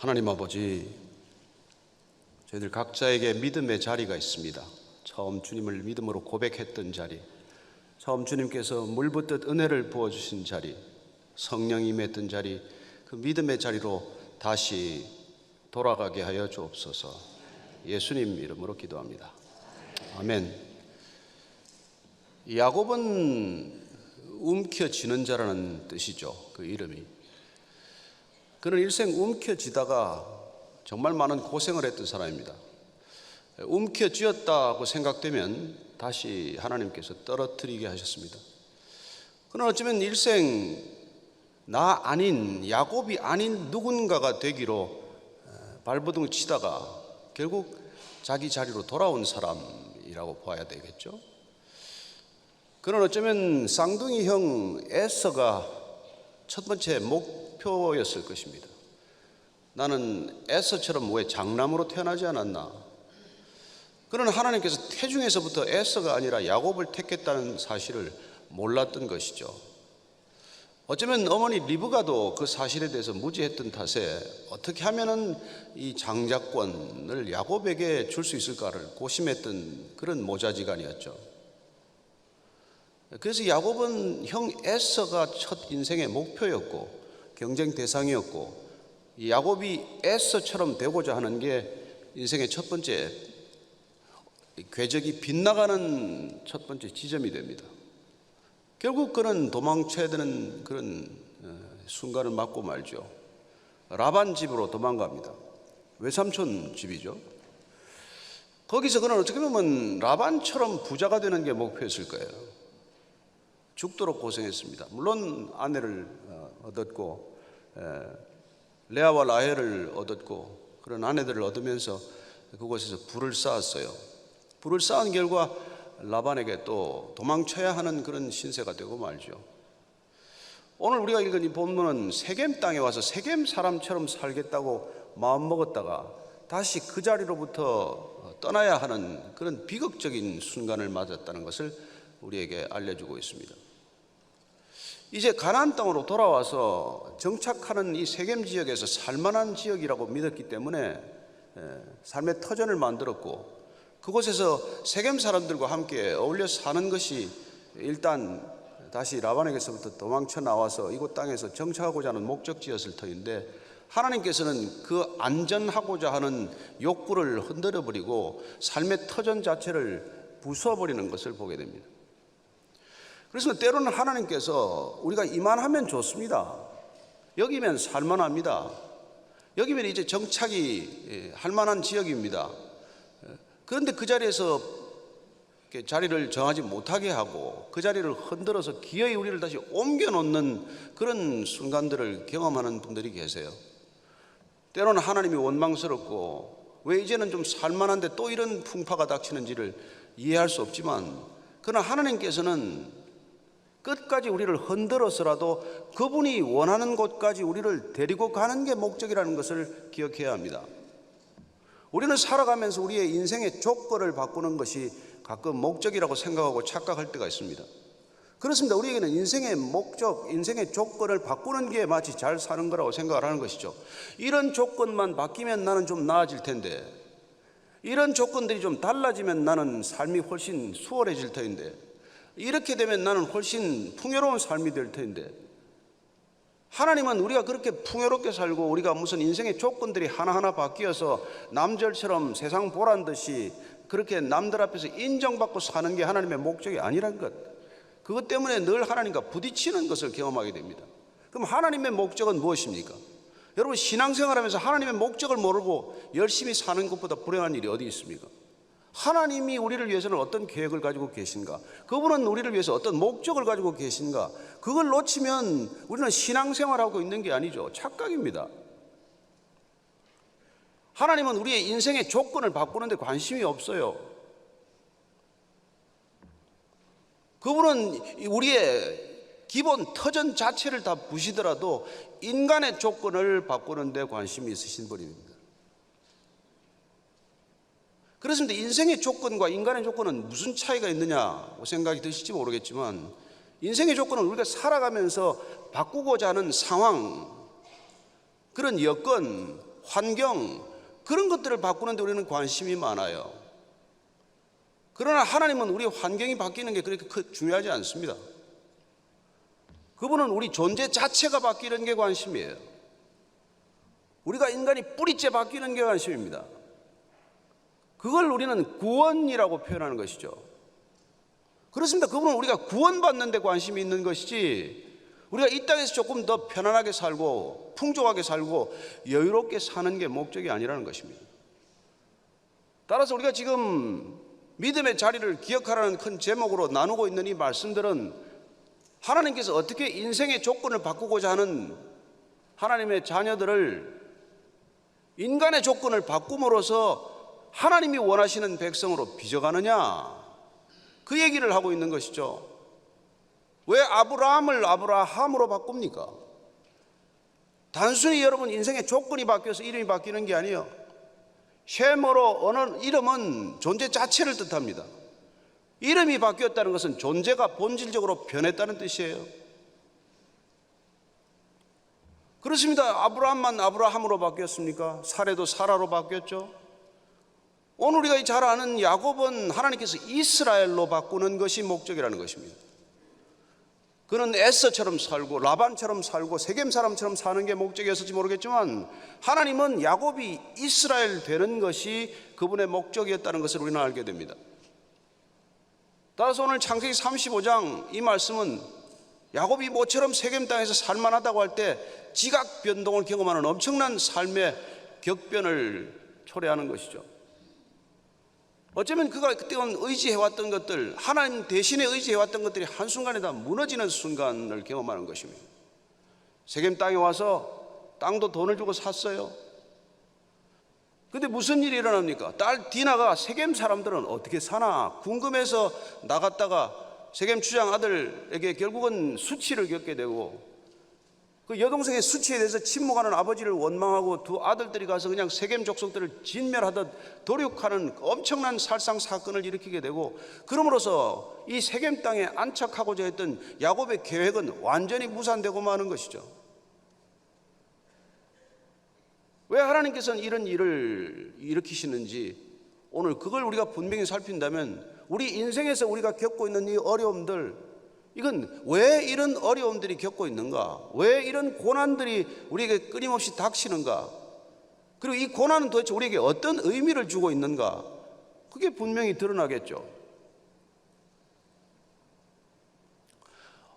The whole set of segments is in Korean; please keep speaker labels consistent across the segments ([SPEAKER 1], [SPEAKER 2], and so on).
[SPEAKER 1] 하나님 아버지, 저희들 각자에게 믿음의 자리가 있습니다. 처음 주님을 믿음으로 고백했던 자리, 처음 주님께서 물 붓듯 은혜를 부어주신 자리, 성령이 임했던 자리, 그 믿음의 자리로 다시 돌아가게 하여 주옵소서. 예수님 이름으로 기도합니다. 아멘. 야곱은 움켜쥐는 자라는 뜻이죠. 그 이름이. 그는 일생 움켜쥐다가 정말 많은 고생을 했던 사람입니다. 움켜쥐었다고 생각되면 다시 하나님께서 떨어뜨리게 하셨습니다. 그는 어쩌면 일생 나 아닌, 야곱이 아닌 누군가가 되기로 발버둥 치다가 결국 자기 자리로 돌아온 사람이라고 봐야 되겠죠. 그는 어쩌면 쌍둥이 형 에서가 첫 번째 목표였을 것입니다. 나는 에서처럼 왜 장남으로 태어나지 않았나? 그는 하나님께서 태중에서부터 에서가 아니라 야곱을 택했다는 사실을 몰랐던 것이죠. 어쩌면 어머니 리브가도 그 사실에 대해서 무지했던 탓에 어떻게 하면은 이 장자권을 야곱에게 줄 수 있을까를 고심했던 그런 모자지간이었죠. 그래서 야곱은 형 에서가 첫 인생의 목표였고 경쟁 대상이었고, 야곱이 에서처럼 되고자 하는 게 인생의 첫 번째 궤적이 빗나가는 첫 번째 지점이 됩니다. 결국 그는 도망쳐야 되는 그런 순간을 맞고 말죠. 라반 집으로 도망갑니다. 외삼촌 집이죠. 거기서 그는 어떻게 보면 라반처럼 부자가 되는 게 목표였을 거예요. 죽도록 고생했습니다. 물론 아내를 얻었고 레아와 라헬을 얻었고 그런 아내들을 얻으면서 그곳에서 부를 쌓았어요. 부를 쌓은 결과 라반에게 또 도망쳐야 하는 그런 신세가 되고 말죠. 오늘 우리가 읽은 이 본문은 세겜 땅에 와서 세겜 사람처럼 살겠다고 마음먹었다가 다시 그 자리로부터 떠나야 하는 그런 비극적인 순간을 맞았다는 것을 우리에게 알려주고 있습니다. 이제 가나안 땅으로 돌아와서 정착하는 이 세겜 지역에서 살만한 지역이라고 믿었기 때문에 삶의 터전을 만들었고, 그곳에서 세겜 사람들과 함께 어울려 사는 것이 일단 다시 라반에게서부터 도망쳐 나와서 이곳 땅에서 정착하고자 하는 목적지였을 터인데, 하나님께서는 그 안전하고자 하는 욕구를 흔들어버리고 삶의 터전 자체를 부숴버리는 것을 보게 됩니다. 그래서 때로는 하나님께서 우리가 이만하면 좋습니다. 여기면 살만합니다. 여기면 이제 정착이 할 만한 지역입니다. 그런데 그 자리에서 자리를 정하지 못하게 하고 그 자리를 흔들어서 기어이 우리를 다시 옮겨놓는 그런 순간들을 경험하는 분들이 계세요. 때로는 하나님이 원망스럽고 왜 이제는 좀 살만한데 또 이런 풍파가 닥치는지를 이해할 수 없지만, 그러나 하나님께서는 끝까지 우리를 흔들어서라도 그분이 원하는 곳까지 우리를 데리고 가는 게 목적이라는 것을 기억해야 합니다. 우리는 살아가면서 우리의 인생의 조건을 바꾸는 것이 가끔 목적이라고 생각하고 착각할 때가 있습니다. 그렇습니다. 우리에게는 인생의 목적, 인생의 조건을 바꾸는 게 마치 잘 사는 거라고 생각을 하는 것이죠. 이런 조건만 바뀌면 나는 좀 나아질 텐데, 이런 조건들이 좀 달라지면 나는 삶이 훨씬 수월해질 터인데, 이렇게 되면 나는 훨씬 풍요로운 삶이 될 텐데, 하나님은 우리가 그렇게 풍요롭게 살고 우리가 무슨 인생의 조건들이 하나하나 바뀌어서 남절처럼 세상 보란 듯이 그렇게 남들 앞에서 인정받고 사는 게 하나님의 목적이 아니란 것, 그것 때문에 늘 하나님과 부딪히는 것을 경험하게 됩니다. 그럼 하나님의 목적은 무엇입니까? 여러분, 신앙생활하면서 하나님의 목적을 모르고 열심히 사는 것보다 불행한 일이 어디 있습니까? 하나님이 우리를 위해서는 어떤 계획을 가지고 계신가? 그분은 우리를 위해서 어떤 목적을 가지고 계신가? 그걸 놓치면 우리는 신앙생활하고 있는 게 아니죠. 착각입니다. 하나님은 우리의 인생의 조건을 바꾸는 데 관심이 없어요. 그분은 우리의 기본 터전 자체를 다 부시더라도 인간의 조건을 바꾸는 데 관심이 있으신 분입니다. 그렇습니다. 인생의 조건과 인간의 조건은 무슨 차이가 있느냐고 생각이 드실지 모르겠지만, 인생의 조건은 우리가 살아가면서 바꾸고자 하는 상황, 그런 여건, 환경, 그런 것들을 바꾸는데 우리는 관심이 많아요. 그러나 하나님은 우리 환경이 바뀌는 게 그렇게 중요하지 않습니다. 그분은 우리 존재 자체가 바뀌는 게 관심이에요. 우리가 인간이 뿌리째 바뀌는 게 관심입니다. 그걸 우리는 구원이라고 표현하는 것이죠. 그렇습니다. 그분은 우리가 구원받는 데 관심이 있는 것이지 우리가 이 땅에서 조금 더 편안하게 살고 풍족하게 살고 여유롭게 사는 게 목적이 아니라는 것입니다. 따라서 우리가 지금 믿음의 자리를 기억하라는 큰 제목으로 나누고 있는 이 말씀들은 하나님께서 어떻게 인생의 조건을 바꾸고자 하는 하나님의 자녀들을 인간의 조건을 바꿈으로써 하나님이 원하시는 백성으로 빚어가느냐, 그 얘기를 하고 있는 것이죠. 왜 아브라함을 아브라함으로 바꿉니까? 단순히 여러분 인생의 조건이 바뀌어서 이름이 바뀌는 게 아니에요. 셈으로 어느 이름은 존재 자체를 뜻합니다. 이름이 바뀌었다는 것은 존재가 본질적으로 변했다는 뜻이에요. 그렇습니다. 아브라함만 아브라함으로 바뀌었습니까? 사레도 사라로 바뀌었죠. 오늘 우리가 잘 아는 야곱은 하나님께서 이스라엘로 바꾸는 것이 목적이라는 것입니다. 그는 에서처럼 살고 라반처럼 살고 세겜 사람처럼 사는 게 목적이었을지 모르겠지만 하나님은 야곱이 이스라엘 되는 것이 그분의 목적이었다는 것을 우리는 알게 됩니다. 따라서 오늘 창세기 35장 이 말씀은 야곱이 모처럼 세겜 땅에서 살만하다고 할 때 지각 변동을 경험하는 엄청난 삶의 격변을 초래하는 것이죠. 어쩌면 그가 그때는 의지해왔던 것들, 하나님 대신에 의지해왔던 것들이 한순간에 다 무너지는 순간을 경험하는 것입니다. 세겜 땅에 와서 땅도 돈을 주고 샀어요. 근데 무슨 일이 일어납니까? 딸 디나가 세겜 사람들은 어떻게 사나 궁금해서 나갔다가 세겜 주장 아들에게 결국은 수치를 겪게 되고, 그 여동생의 수치에 대해서 침묵하는 아버지를 원망하고 두 아들들이 가서 그냥 세겜 족속들을 진멸하듯 도륙하는 엄청난 살상 사건을 일으키게 되고, 그러므로서 이 세겜 땅에 안착하고자 했던 야곱의 계획은 완전히 무산되고 마는 것이죠. 왜 하나님께서는 이런 일을 일으키시는지 오늘 그걸 우리가 분명히 살핀다면 우리 인생에서 우리가 겪고 있는 이 어려움들, 이건 왜 이런 어려움들이 겪고 있는가, 왜 이런 고난들이 우리에게 끊임없이 닥치는가, 그리고 이 고난은 도대체 우리에게 어떤 의미를 주고 있는가, 그게 분명히 드러나겠죠.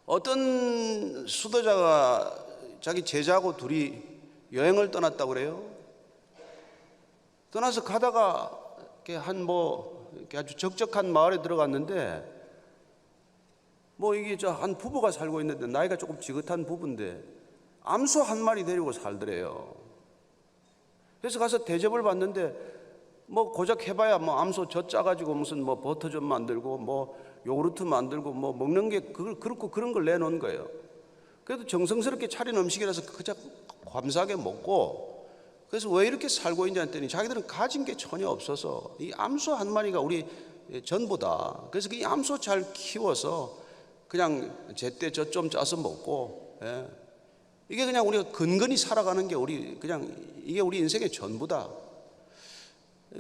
[SPEAKER 1] 어떤 수도자가 자기 제자하고 둘이 여행을 떠났다고 그래요. 떠나서 가다가 이렇게 아주 적적한 마을에 들어갔는데 이게 한 부부가 살고 있는데 나이가 조금 지긋한 부부인데 암소 한 마리 데리고 살더래요. 그래서 가서 대접을 받는데 고작 해봐야 암소 젖 짜가지고 무슨 버터 좀 만들고 요구르트 만들고 먹는 게 그렇고 그런 걸 내놓은 거예요. 그래도 정성스럽게 차린 음식이라서 그저 감사하게 먹고, 그래서 왜 이렇게 살고 있냐 했더니 자기들은 가진 게 전혀 없어서 이 암소 한 마리가 우리 전부다. 그래서 이 암소 잘 키워서 그냥 제때 젖 좀 짜서 먹고, 이게 그냥 우리가 근근히 살아가는 게 이게 우리 인생의 전부다.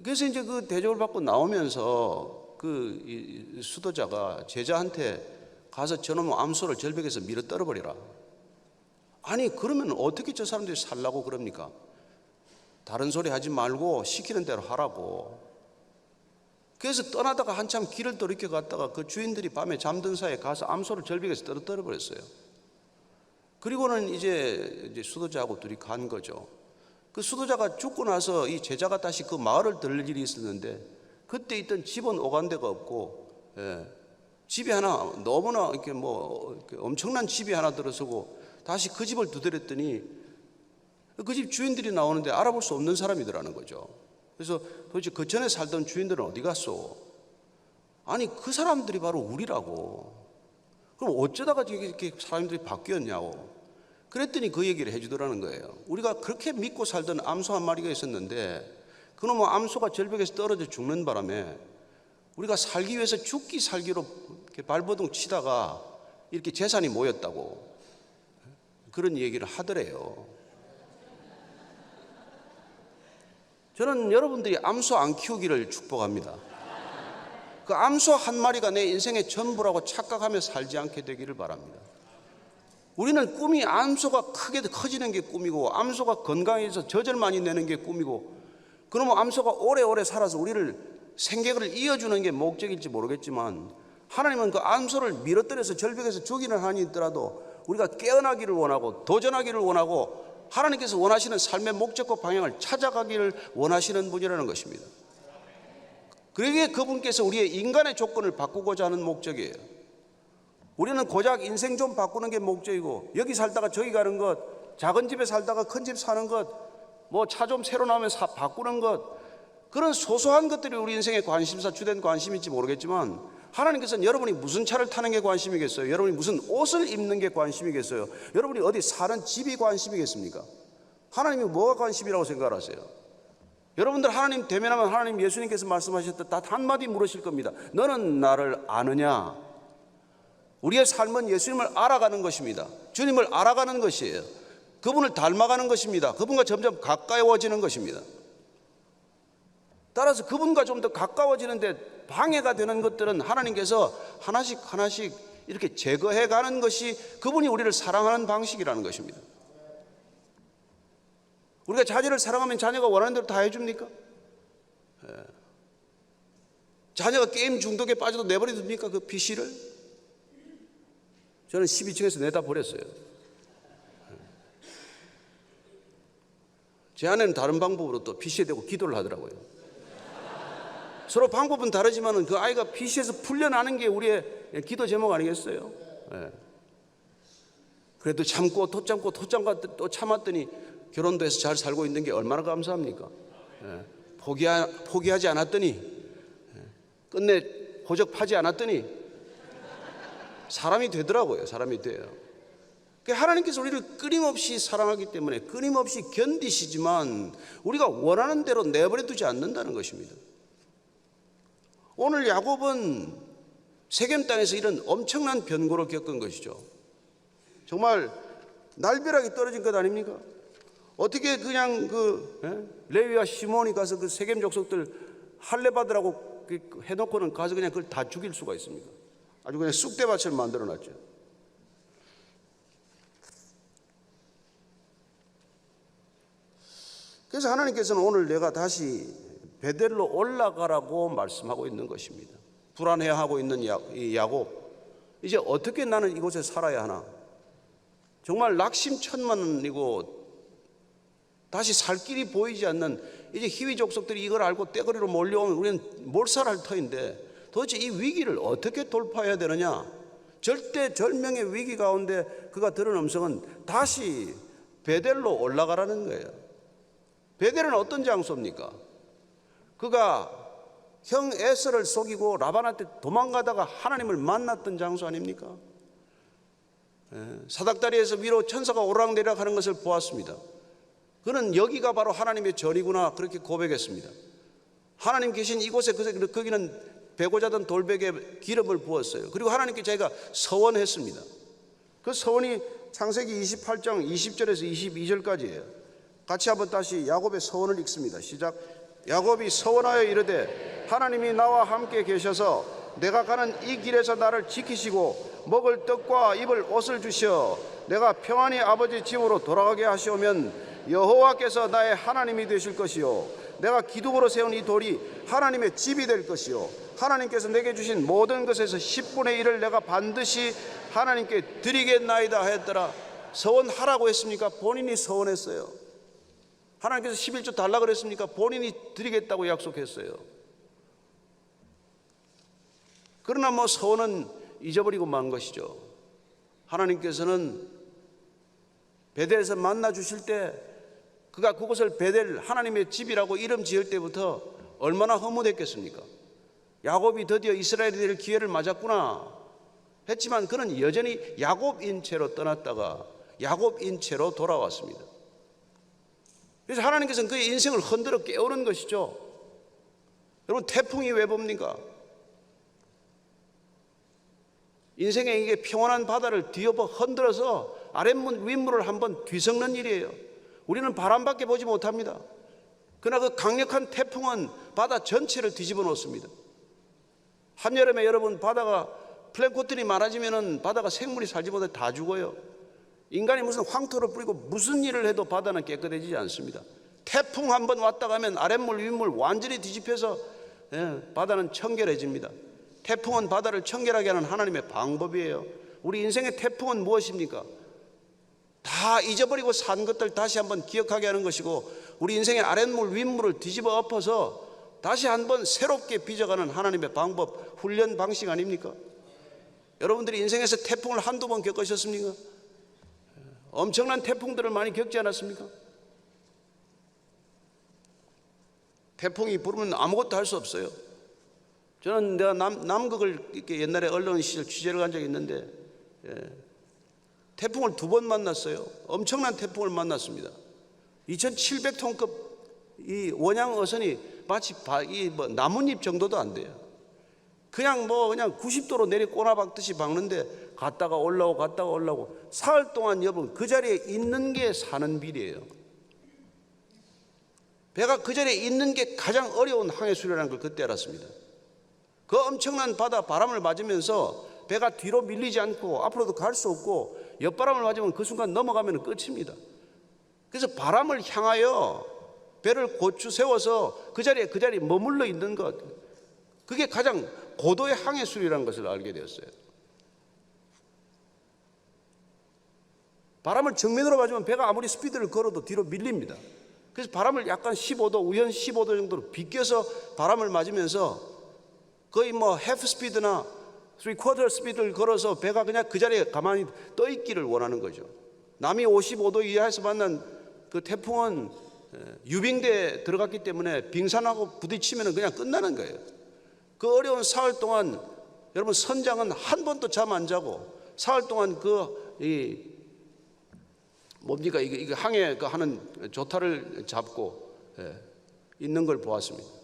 [SPEAKER 1] 그래서 이제 그 대접을 받고 나오면서 그 수도자가 제자한테 가서 저놈 암소를 절벽에서 밀어 떨어버리라. 아니 그러면 어떻게 저 사람들이 살라고 그럽니까? 다른 소리 하지 말고 시키는 대로 하라고. 그래서 떠나다가 한참 길을 돌이켜 갔다가 그 주인들이 밤에 잠든 사이에 가서 암소를 절벽에서 떨어뜨려 버렸어요. 그리고는 이제 수도자하고 둘이 간 거죠. 그 수도자가 죽고 나서 이 제자가 다시 그 마을을 들릴 일이 있었는데 그때 있던 집은 오간 데가 없고, 집이 하나 너무나 이렇게 엄청난 집이 하나 들어서고 다시 그 집을 두드렸더니 그 집 주인들이 나오는데 알아볼 수 없는 사람이더라는 거죠. 그래서 도대체 그 전에 살던 주인들은 어디 갔어? 아니 그 사람들이 바로 우리라고. 그럼 어쩌다가 이렇게 사람들이 바뀌었냐고. 그랬더니 그 얘기를 해주더라는 거예요. 우리가 그렇게 믿고 살던 암소 한 마리가 있었는데 그놈의 암소가 절벽에서 떨어져 죽는 바람에 우리가 살기 위해서 죽기 살기로 이렇게 발버둥 치다가 이렇게 재산이 모였다고 그런 얘기를 하더래요. 저는 여러분들이 암소 안 키우기를 축복합니다. 그 암소 한 마리가 내 인생의 전부라고 착각하며 살지 않게 되기를 바랍니다. 우리는 꿈이 암소가 크게 커지는 게 꿈이고, 암소가 건강해서 젖을 많이 내는 게 꿈이고, 그러면 암소가 오래오래 살아서 우리를 생계를 이어주는 게 목적일지 모르겠지만, 하나님은 그 암소를 밀어뜨려서 절벽에서 죽이는 한이 있더라도 우리가 깨어나기를 원하고 도전하기를 원하고 하나님께서 원하시는 삶의 목적과 방향을 찾아가기를 원하시는 분이라는 것입니다. 그러기에 그분께서 우리의 인간의 조건을 바꾸고자 하는 목적이에요. 우리는 고작 인생 좀 바꾸는 게 목적이고, 여기 살다가 저기 가는 것, 작은 집에 살다가 큰 집 사는 것, 뭐 차 좀 새로 나오면 바꾸는 것, 그런 소소한 것들이 우리 인생의 관심사, 주된 관심일지 모르겠지만, 하나님께서는 여러분이 무슨 차를 타는 게 관심이겠어요? 여러분이 무슨 옷을 입는 게 관심이겠어요? 여러분이 어디 사는 집이 관심이겠습니까? 하나님이 뭐가 관심이라고 생각하세요? 여러분들 하나님 대면하면 하나님 예수님께서 말씀하셨던 딱 한마디 물으실 겁니다. 너는 나를 아느냐? 우리의 삶은 예수님을 알아가는 것입니다. 주님을 알아가는 것이에요. 그분을 닮아가는 것입니다. 그분과 점점 가까워지는 것입니다. 따라서 그분과 좀 더 가까워지는데 방해가 되는 것들은 하나님께서 하나씩 하나씩 이렇게 제거해 가는 것이 그분이 우리를 사랑하는 방식이라는 것입니다. 우리가 자녀를 사랑하면 자녀가 원하는 대로 다 해줍니까? 자녀가 게임 중독에 빠져도 내버려둡니까? 그 PC를? 저는 12층에서 내다 버렸어요. 제 아내는 다른 방법으로 또 PC에 대고 기도를 하더라고요. 서로 방법은 다르지만 그 아이가 PC에서 풀려나는 게 우리의 기도 제목 아니겠어요? 그래도 참고 또 참고 또 참았더니 결혼도 해서 잘 살고 있는 게 얼마나 감사합니까? 포기하지 않았더니, 끝내 호적파지 않았더니 사람이 되더라고요. 사람이 돼요. 하나님께서 우리를 끊임없이 사랑하기 때문에 끊임없이 견디시지만 우리가 원하는 대로 내버려 두지 않는다는 것입니다. 오늘 야곱은 세겜 땅에서 이런 엄청난 변고를 겪은 것이죠. 정말 날벼락이 떨어진 것 아닙니까? 어떻게 그냥 레위와 시몬이 가서 그 세겜 족속들 할례 받으라고 해놓고는 가서 그냥 그걸 다 죽일 수가 있습니까? 아주 그냥 쑥대밭을 만들어 놨죠. 그래서 하나님께서는 오늘 내가 다시 베델로 올라가라고 말씀하고 있는 것입니다. 불안해하고 있는 이 야곱, 이제 어떻게 나는 이곳에 살아야 하나? 정말 낙심천만이고 다시 살 길이 보이지 않는, 이제 히위 족속들이 이걸 알고 떼거리로 몰려오면 우리는 몰살할 터인데 도대체 이 위기를 어떻게 돌파해야 되느냐? 절대절명의 위기 가운데 그가 들은 음성은 다시 베델로 올라가라는 거예요. 베델은 어떤 장소입니까? 그가 형 에서를 속이고 라반한테 도망가다가 하나님을 만났던 장소 아닙니까? 사닥다리에서 위로 천사가 오르락내리락 하는 것을 보았습니다. 그는 여기가 바로 하나님의 전이구나 그렇게 고백했습니다. 하나님 계신 이곳에 거기는 배고자던 돌백에 기름을 부었어요. 그리고 하나님께 자기가 서원했습니다. 그 서원이 창세기 28장 20절에서 22절까지예요. 같이 한번 다시 야곱의 서원을 읽습니다. 시작. 야곱이 서원하여 이르되 하나님이 나와 함께 계셔서 내가 가는 이 길에서 나를 지키시고 먹을 떡과 입을 옷을 주시어 내가 평안히 아버지 집으로 돌아가게 하시오면 여호와께서 나의 하나님이 되실 것이요 내가 기둥으로 세운 이 돌이 하나님의 집이 될 것이요 하나님께서 내게 주신 모든 것에서 10분의 1을 내가 반드시 하나님께 드리겠나이다 하였더라. 서원하라고 했습니까? 본인이 서원했어요. 하나님께서 11조 달라 그랬습니까? 본인이 드리겠다고 약속했어요. 그러나 뭐 서원은 잊어버리고 만 것이죠. 하나님께서는 베델에서 만나 주실 때 그가 그곳을 베델 하나님의 집이라고 이름 지을 때부터 얼마나 허무했겠습니까? 야곱이 드디어 이스라엘이 될 기회를 맞았구나 했지만 그는 여전히 야곱인 채로 떠났다가 야곱인 채로 돌아왔습니다. 그래서 하나님께서는 그의 인생을 흔들어 깨우는 것이죠. 여러분, 태풍이 왜 봅니까? 인생의 이게 평온한 바다를 뒤엎어 흔들어서 아랫물 윗물을 한번 뒤섞는 일이에요. 우리는 바람밖에 보지 못합니다. 그러나 그 강력한 태풍은 바다 전체를 뒤집어 놓습니다. 한여름에 여러분 바다가 플랭크톤이 많아지면은 바다가 생물이 살지 못해 다 죽어요. 인간이 무슨 황토를 뿌리고 무슨 일을 해도 바다는 깨끗해지지 않습니다. 태풍 한번 왔다 가면 아랫물 윗물 완전히 뒤집혀서 바다는 청결해집니다. 태풍은 바다를 청결하게 하는 하나님의 방법이에요. 우리 인생의 태풍은 무엇입니까? 다 잊어버리고 산 것들 다시 한번 기억하게 하는 것이고, 우리 인생의 아랫물 윗물을 뒤집어 엎어서 다시 한번 새롭게 빚어가는 하나님의 방법, 훈련 방식 아닙니까? 여러분들이 인생에서 태풍을 한두 번 겪으셨습니까? 엄청난 태풍들을 많이 겪지 않았습니까? 태풍이 부르면 아무것도 할 수 없어요. 저는 내가 남극을 이렇게 옛날에 언론 시절 취재를 간 적이 있는데, 태풍을 2번 만났어요. 엄청난 태풍을 만났습니다. 2700톤급 이 원양 어선이 마치 나뭇잎 정도도 안 돼요. 그냥 90도로 내리 꼬나박듯이 박는데 갔다가 올라오고 갔다가 올라오고, 사흘 동안 여러분 그 자리에 있는 게 사는 비리예요. 배가 그 자리에 있는 게 가장 어려운 항해술이라는 걸 그때 알았습니다. 그 엄청난 바람을 맞으면서 배가 뒤로 밀리지 않고 앞으로도 갈 수 없고, 옆바람을 맞으면 그 순간 넘어가면 끝입니다. 그래서 바람을 향하여 배를 고추 세워서 그 자리에 머물러 있는 것, 그게 가장 고도의 항해술이라는 것을 알게 되었어요. 바람을 정면으로 맞으면 배가 아무리 스피드를 걸어도 뒤로 밀립니다. 그래서 바람을 약간 15도, 우연 15도 정도로 비껴서 바람을 맞으면서 거의 half 스피드나 3/4 스피드를 걸어서 배가 그냥 그 자리에 가만히 떠 있기를 원하는 거죠. 남이 55도 이하에서 만난 그 태풍은 유빙대에 들어갔기 때문에 빙산하고 부딪히면 그냥 끝나는 거예요. 그 어려운 사흘 동안 여러분 선장은 한 번도 잠 안 자고 사흘 동안 이거 항해 하는 조타를 잡고 있는 걸 보았습니다.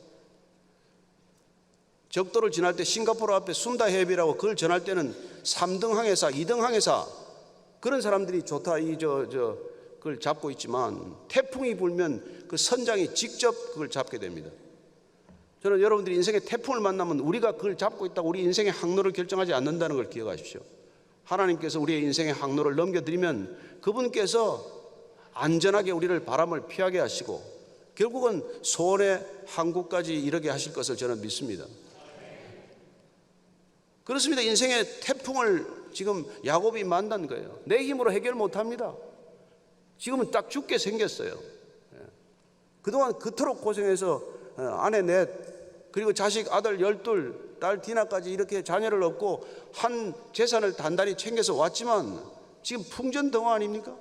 [SPEAKER 1] 적도를 지날 때 싱가포르 앞에 순다 해협이라고 그걸 전할 때는 3등 항해사, 2등 항해사 그런 사람들이 조타 그걸 잡고 있지만, 태풍이 불면 그 선장이 직접 그걸 잡게 됩니다. 저는 여러분들이 인생의 태풍을 만나면 우리가 그걸 잡고 있다고 우리 인생의 항로를 결정하지 않는다는 걸 기억하십시오. 하나님께서 우리의 인생의 항로를 넘겨드리면 그분께서 안전하게 우리를 바람을 피하게 하시고 결국은 소원의 항구까지 이르게 하실 것을 저는 믿습니다. 그렇습니다. 인생의 태풍을 지금 야곱이 만난 거예요. 내 힘으로 해결 못합니다. 지금은 딱 죽게 생겼어요. 그동안 그토록 고생해서 아내 넷, 그리고 자식 아들 12, 딸 디나까지 이렇게 자녀를 얻고 한 재산을 단단히 챙겨서 왔지만 지금 풍전등화 아닙니까?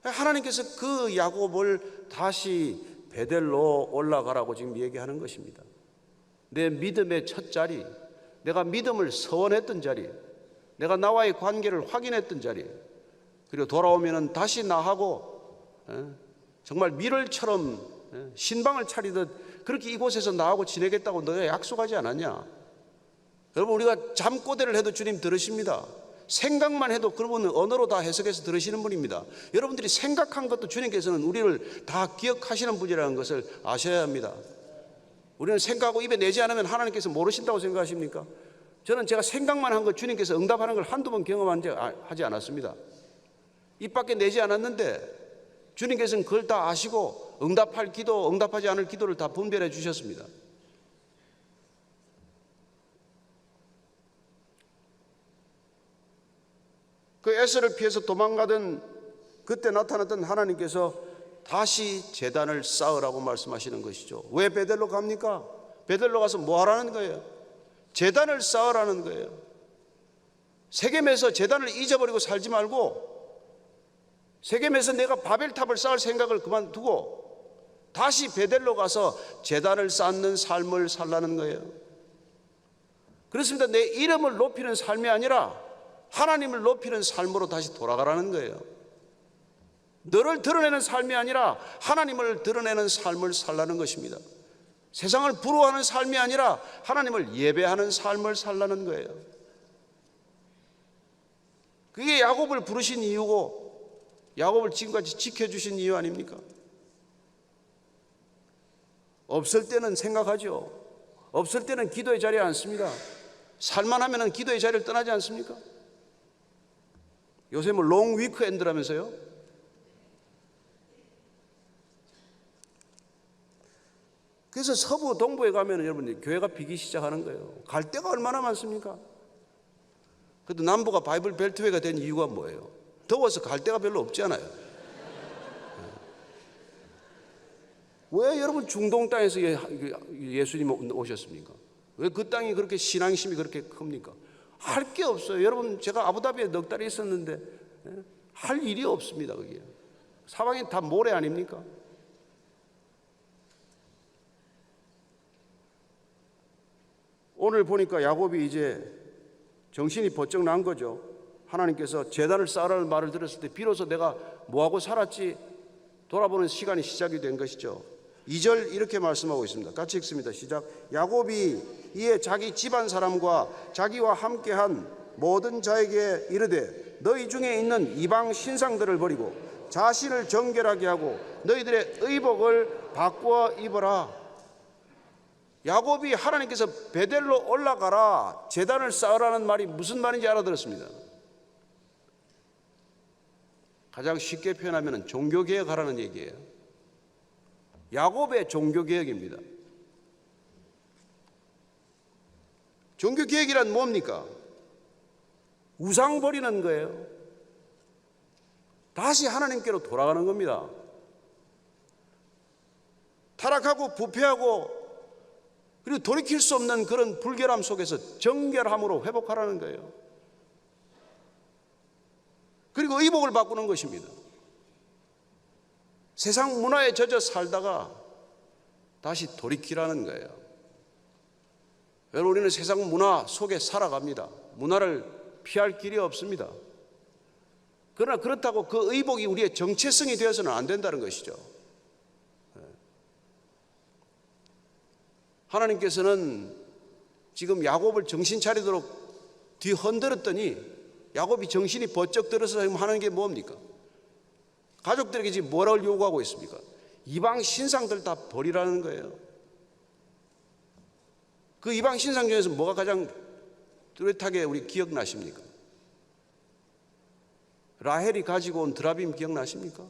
[SPEAKER 1] 하나님께서 그 야곱을 다시 베델로 올라가라고 지금 얘기하는 것입니다. 내 믿음의 첫 자리, 내가 믿음을 서원했던 자리, 내가 나와의 관계를 확인했던 자리, 그리고 돌아오면 다시 나하고 정말 밀월처럼 신방을 차리듯 그렇게 이곳에서 나하고 지내겠다고 너희가 약속하지 않았냐? 여러분, 우리가 잠꼬대를 해도 주님 들으십니다. 생각만 해도 그분은 언어로 다 해석해서 들으시는 분입니다. 여러분들이 생각한 것도 주님께서는 우리를 다 기억하시는 분이라는 것을 아셔야 합니다. 우리는 생각하고 입에 내지 않으면 하나님께서 모르신다고 생각하십니까? 저는 제가 생각만 한 것 주님께서 응답하는 걸 한두 번 경험하지 않았습니다. 입 밖에 내지 않았는데 주님께서는 그걸 다 아시고 응답할 기도, 응답하지 않을 기도를 다 분별해 주셨습니다. 그 에서를 피해서 도망가던 그때 나타났던 하나님께서 다시 제단을 쌓으라고 말씀하시는 것이죠. 왜 베델로 갑니까? 베델로 가서 뭐 하라는 거예요? 제단을 쌓으라는 거예요. 세겜에서 제단을 잊어버리고 살지 말고 세겜에서 내가 바벨탑을 쌓을 생각을 그만두고 다시 베델로 가서 제단을 쌓는 삶을 살라는 거예요. 그렇습니다. 내 이름을 높이는 삶이 아니라 하나님을 높이는 삶으로 다시 돌아가라는 거예요. 너를 드러내는 삶이 아니라 하나님을 드러내는 삶을 살라는 것입니다. 세상을 부러워하는 삶이 아니라 하나님을 예배하는 삶을 살라는 거예요. 그게 야곱을 부르신 이유고 야곱을 지금까지 지켜주신 이유 아닙니까? 없을 때는 생각하죠. 없을 때는 기도의 자리에 앉습니다. 살만하면 기도의 자리를 떠나지 않습니까? 요새 뭐 롱 위크엔드라면서요. 그래서 서부 동부에 가면 여러분 교회가 비기 시작하는 거예요. 갈 데가 얼마나 많습니까? 그래도 남부가 바이블 벨트웨이가 된 이유가 뭐예요? 더워서 갈 데가 별로 없잖아요. 왜 여러분 중동 땅에서 예수님 오셨습니까? 왜 그 땅이 그렇게 신앙심이 그렇게 큽니까? 할 게 없어요. 여러분, 제가 아부다비에 넉 달 있었는데 할 일이 없습니다. 거기에 사방이 다 모래 아닙니까? 오늘 보니까 야곱이 이제 정신이 번쩍 난 거죠. 하나님께서 제단을 쌓으라는 말을 들었을 때 비로소 내가 뭐하고 살았지 돌아보는 시간이 시작이 된 것이죠. 2절 이렇게 말씀하고 있습니다. 같이 읽습니다. 시작. 야곱이 이에 자기 집안 사람과 자기와 함께한 모든 자에게 이르되 너희 중에 있는 이방 신상들을 버리고 자신을 정결하게 하고 너희들의 의복을 바꾸어 입어라. 야곱이 하나님께서 베델로 올라가라 제단을 쌓으라는 말이 무슨 말인지 알아들었습니다. 가장 쉽게 표현하면 종교개혁하라는 얘기예요. 야곱의 종교개혁입니다. 종교개혁이란 뭡니까? 우상 버리는 거예요. 다시 하나님께로 돌아가는 겁니다. 타락하고 부패하고 그리고 돌이킬 수 없는 그런 불결함 속에서 정결함으로 회복하라는 거예요. 그리고 의복을 바꾸는 것입니다. 세상 문화에 젖어 살다가 다시 돌이키라는 거예요. 여러분, 우리는 세상 문화 속에 살아갑니다. 문화를 피할 길이 없습니다. 그러나 그렇다고 그 의복이 우리의 정체성이 되어서는 안 된다는 것이죠. 하나님께서는 지금 야곱을 정신 차리도록 뒤흔들었더니 야곱이 정신이 번쩍 들어서 하는 게 뭡니까? 가족들에게 지금 뭐라고 요구하고 있습니까? 이방 신상들 다 버리라는 거예요. 그 이방 신상 중에서 뭐가 가장 뚜렷하게 우리 기억나십니까? 라헬이 가지고 온 드라빔 기억나십니까?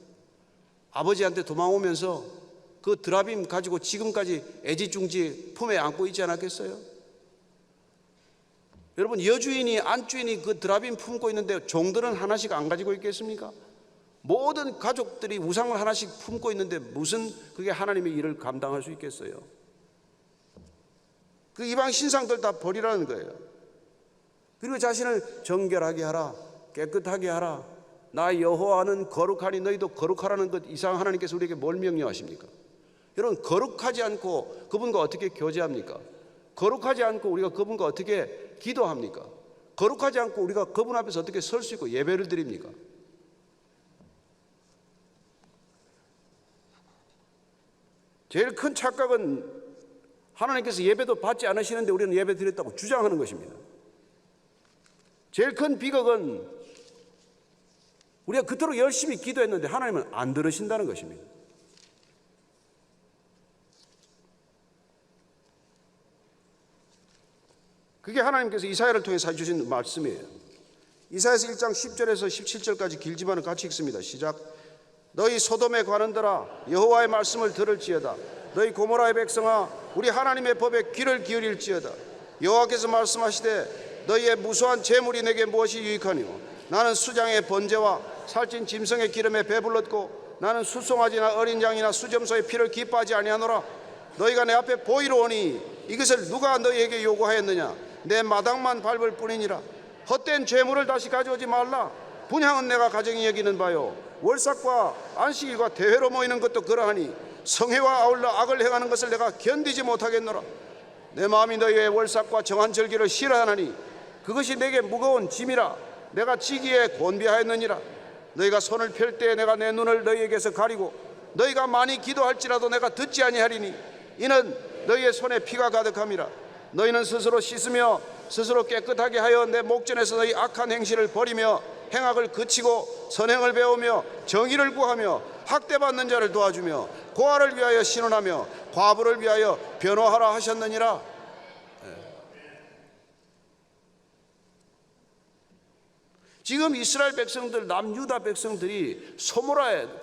[SPEAKER 1] 아버지한테 도망오면서 그 드라빔 가지고 지금까지 애지중지 품에 안고 있지 않았겠어요? 여러분, 여주인이 안주인이 그 드라빔 품고 있는데 종들은 하나씩 안 가지고 있겠습니까? 모든 가족들이 우상을 하나씩 품고 있는데 무슨 그게 하나님의 일을 감당할 수 있겠어요? 그 이방 신상들 다 버리라는 거예요. 그리고 자신을 정결하게 하라, 깨끗하게 하라. 나 여호와는 거룩하니 너희도 거룩하라는 것 이상 하나님께서 우리에게 뭘 명령하십니까? 여러분, 거룩하지 않고 그분과 어떻게 교제합니까? 거룩하지 않고 우리가 그분과 어떻게 기도합니까? 거룩하지 않고 우리가 그분 앞에서 어떻게 설 수 있고 예배를 드립니까? 제일 큰 착각은 하나님께서 예배도 받지 않으시는데 우리는 예배 드렸다고 주장하는 것입니다. 제일 큰 비극은 우리가 그토록 열심히 기도했는데 하나님은 안 들으신다는 것입니다. 그게 하나님께서 이사야를 통해서 해주신 말씀이에요. 이사야서 1장 10절에서 17절까지 길지만은 같이 읽습니다. 시작. 너희 소돔에 관한들아 여호와의 말씀을 들을지어다. 너희 고모라의 백성아 우리 하나님의 법에 귀를 기울일지어다. 여호와께서 말씀하시되 너희의 무수한 재물이 내게 무엇이 유익하니요? 나는 수장의 번제와 살찐 짐승의 기름에 배불렀고 나는 수송아지나 어린 양이나 수점소의 피를 기뻐하지 아니하노라. 너희가 내 앞에 보이러 오니 이것을 누가 너희에게 요구하였느냐? 내 마당만 밟을 뿐이니라. 헛된 죄물을 다시 가져오지 말라. 분향은 내가 가정히 여기는 바요. 월삭과 안식일과 대회로 모이는 것도 그러하니 성회와 아울러 악을 행하는 것을 내가 견디지 못하겠노라. 내 마음이 너희의 월삭과 정한 절기를 싫어하나니 그것이 내게 무거운 짐이라. 내가 지기에 곤비하였느니라. 너희가 손을 펼 때 내가 내 눈을 너희에게서 가리고 너희가 많이 기도할지라도 내가 듣지 아니하리니 이는 너희의 손에 피가 가득함이라. 너희는 스스로 씻으며 스스로 깨끗하게 하여 내 목전에서 너희 악한 행실을 버리며 행악을 그치고 선행을 배우며 정의를 구하며 학대받는 자를 도와주며 고아를 위하여 신원하며 과부를 위하여 변호하라 하셨느니라. 지금 이스라엘 백성들, 남유다 백성들이 소돔의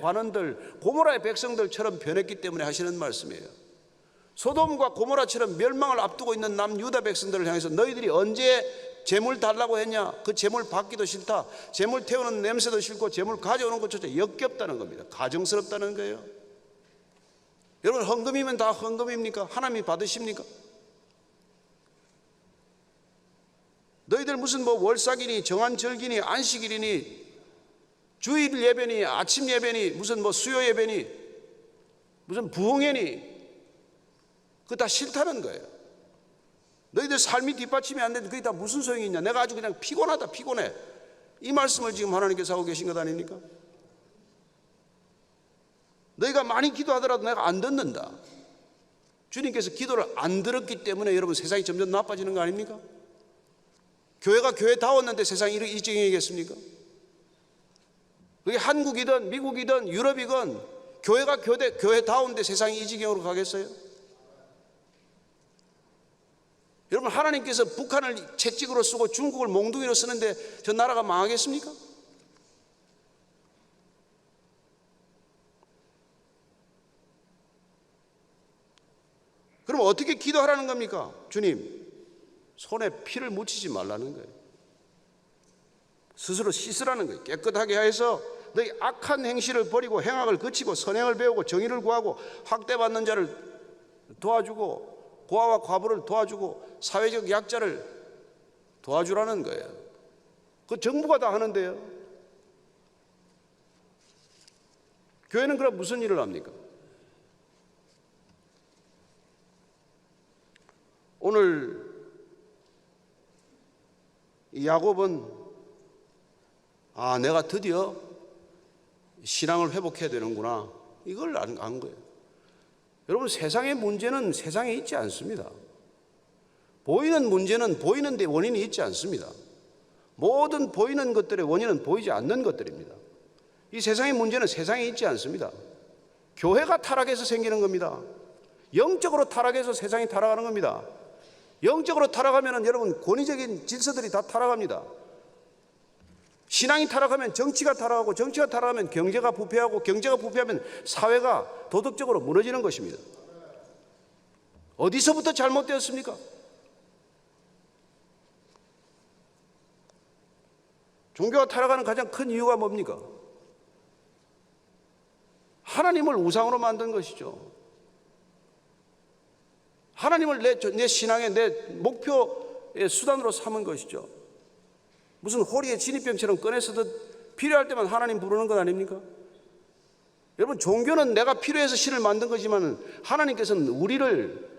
[SPEAKER 1] 관원들, 고모라의 백성들처럼 변했기 때문에 하시는 말씀이에요. 소돔과 고모라처럼 멸망을 앞두고 있는 남유다 백성들을 향해서 너희들이 언제 재물 달라고 했냐? 그 재물 받기도 싫다. 재물 태우는 냄새도 싫고 재물 가져오는 것조차 역겹다는 겁니다. 가정스럽다는 거예요. 여러분, 헌금이면 다 헌금입니까? 하나님이 받으십니까? 너희들 무슨 월삭이니 정한절기니 안식일이니 주일 예배니 아침 예배니 무슨 수요 예배니 무슨 부흥회니 그거 다 싫다는 거예요. 너희들 삶이 뒷받침이 안 되는데 그게 다 무슨 소용이 있냐? 내가 아주 그냥 피곤하다, 피곤해. 이 말씀을 지금 하나님께서 하고 계신 것 아닙니까? 너희가 많이 기도하더라도 내가 안 듣는다. 주님께서 기도를 안 들었기 때문에 여러분 세상이 점점 나빠지는 거 아닙니까? 교회가 교회다웠는데 세상이 이 지경이겠습니까? 그게 한국이든 미국이든 유럽이건 교회가 교회다운데 세상이 이 지경으로 가겠어요? 여러분, 하나님께서 북한을 채찍으로 쓰고 중국을 몽둥이로 쓰는데 저 나라가 망하겠습니까? 그럼 어떻게 기도하라는 겁니까? 주님, 손에 피를 묻히지 말라는 거예요. 스스로 씻으라는 거예요. 깨끗하게 해서 너희 악한 행실을 버리고 행악을 그치고 선행을 배우고 정의를 구하고 학대받는 자를 도와주고 고아와 과부를 도와주고 사회적 약자를 도와주라는 거예요. 그 정부가 다 하는데요. 교회는 그럼 무슨 일을 합니까? 오늘 야곱은 내가 드디어 신앙을 회복해야 되는구나, 이걸 안 거예요. 여러분, 세상의 문제는 세상에 있지 않습니다. 보이는 문제는 보이는 데 원인이 있지 않습니다. 모든 보이는 것들의 원인은 보이지 않는 것들입니다. 이 세상의 문제는 세상에 있지 않습니다. 교회가 타락해서 생기는 겁니다. 영적으로 타락해서 세상이 타락하는 겁니다. 영적으로 타락하면 여러분 권위적인 질서들이 다 타락합니다. 신앙이 타락하면 정치가 타락하고 정치가 타락하면 경제가 부패하고 경제가 부패하면 사회가 도덕적으로 무너지는 것입니다. 어디서부터 잘못되었습니까? 종교가 타락하는 가장 큰 이유가 뭡니까? 하나님을 우상으로 만든 것이죠. 하나님을 내 신앙의 내 목표의 수단으로 삼은 것이죠. 무슨 호리의 진입병처럼 꺼내서듯 필요할 때만 하나님 부르는 것 아닙니까? 여러분, 종교는 내가 필요해서 신을 만든 거지만 하나님께서는 우리를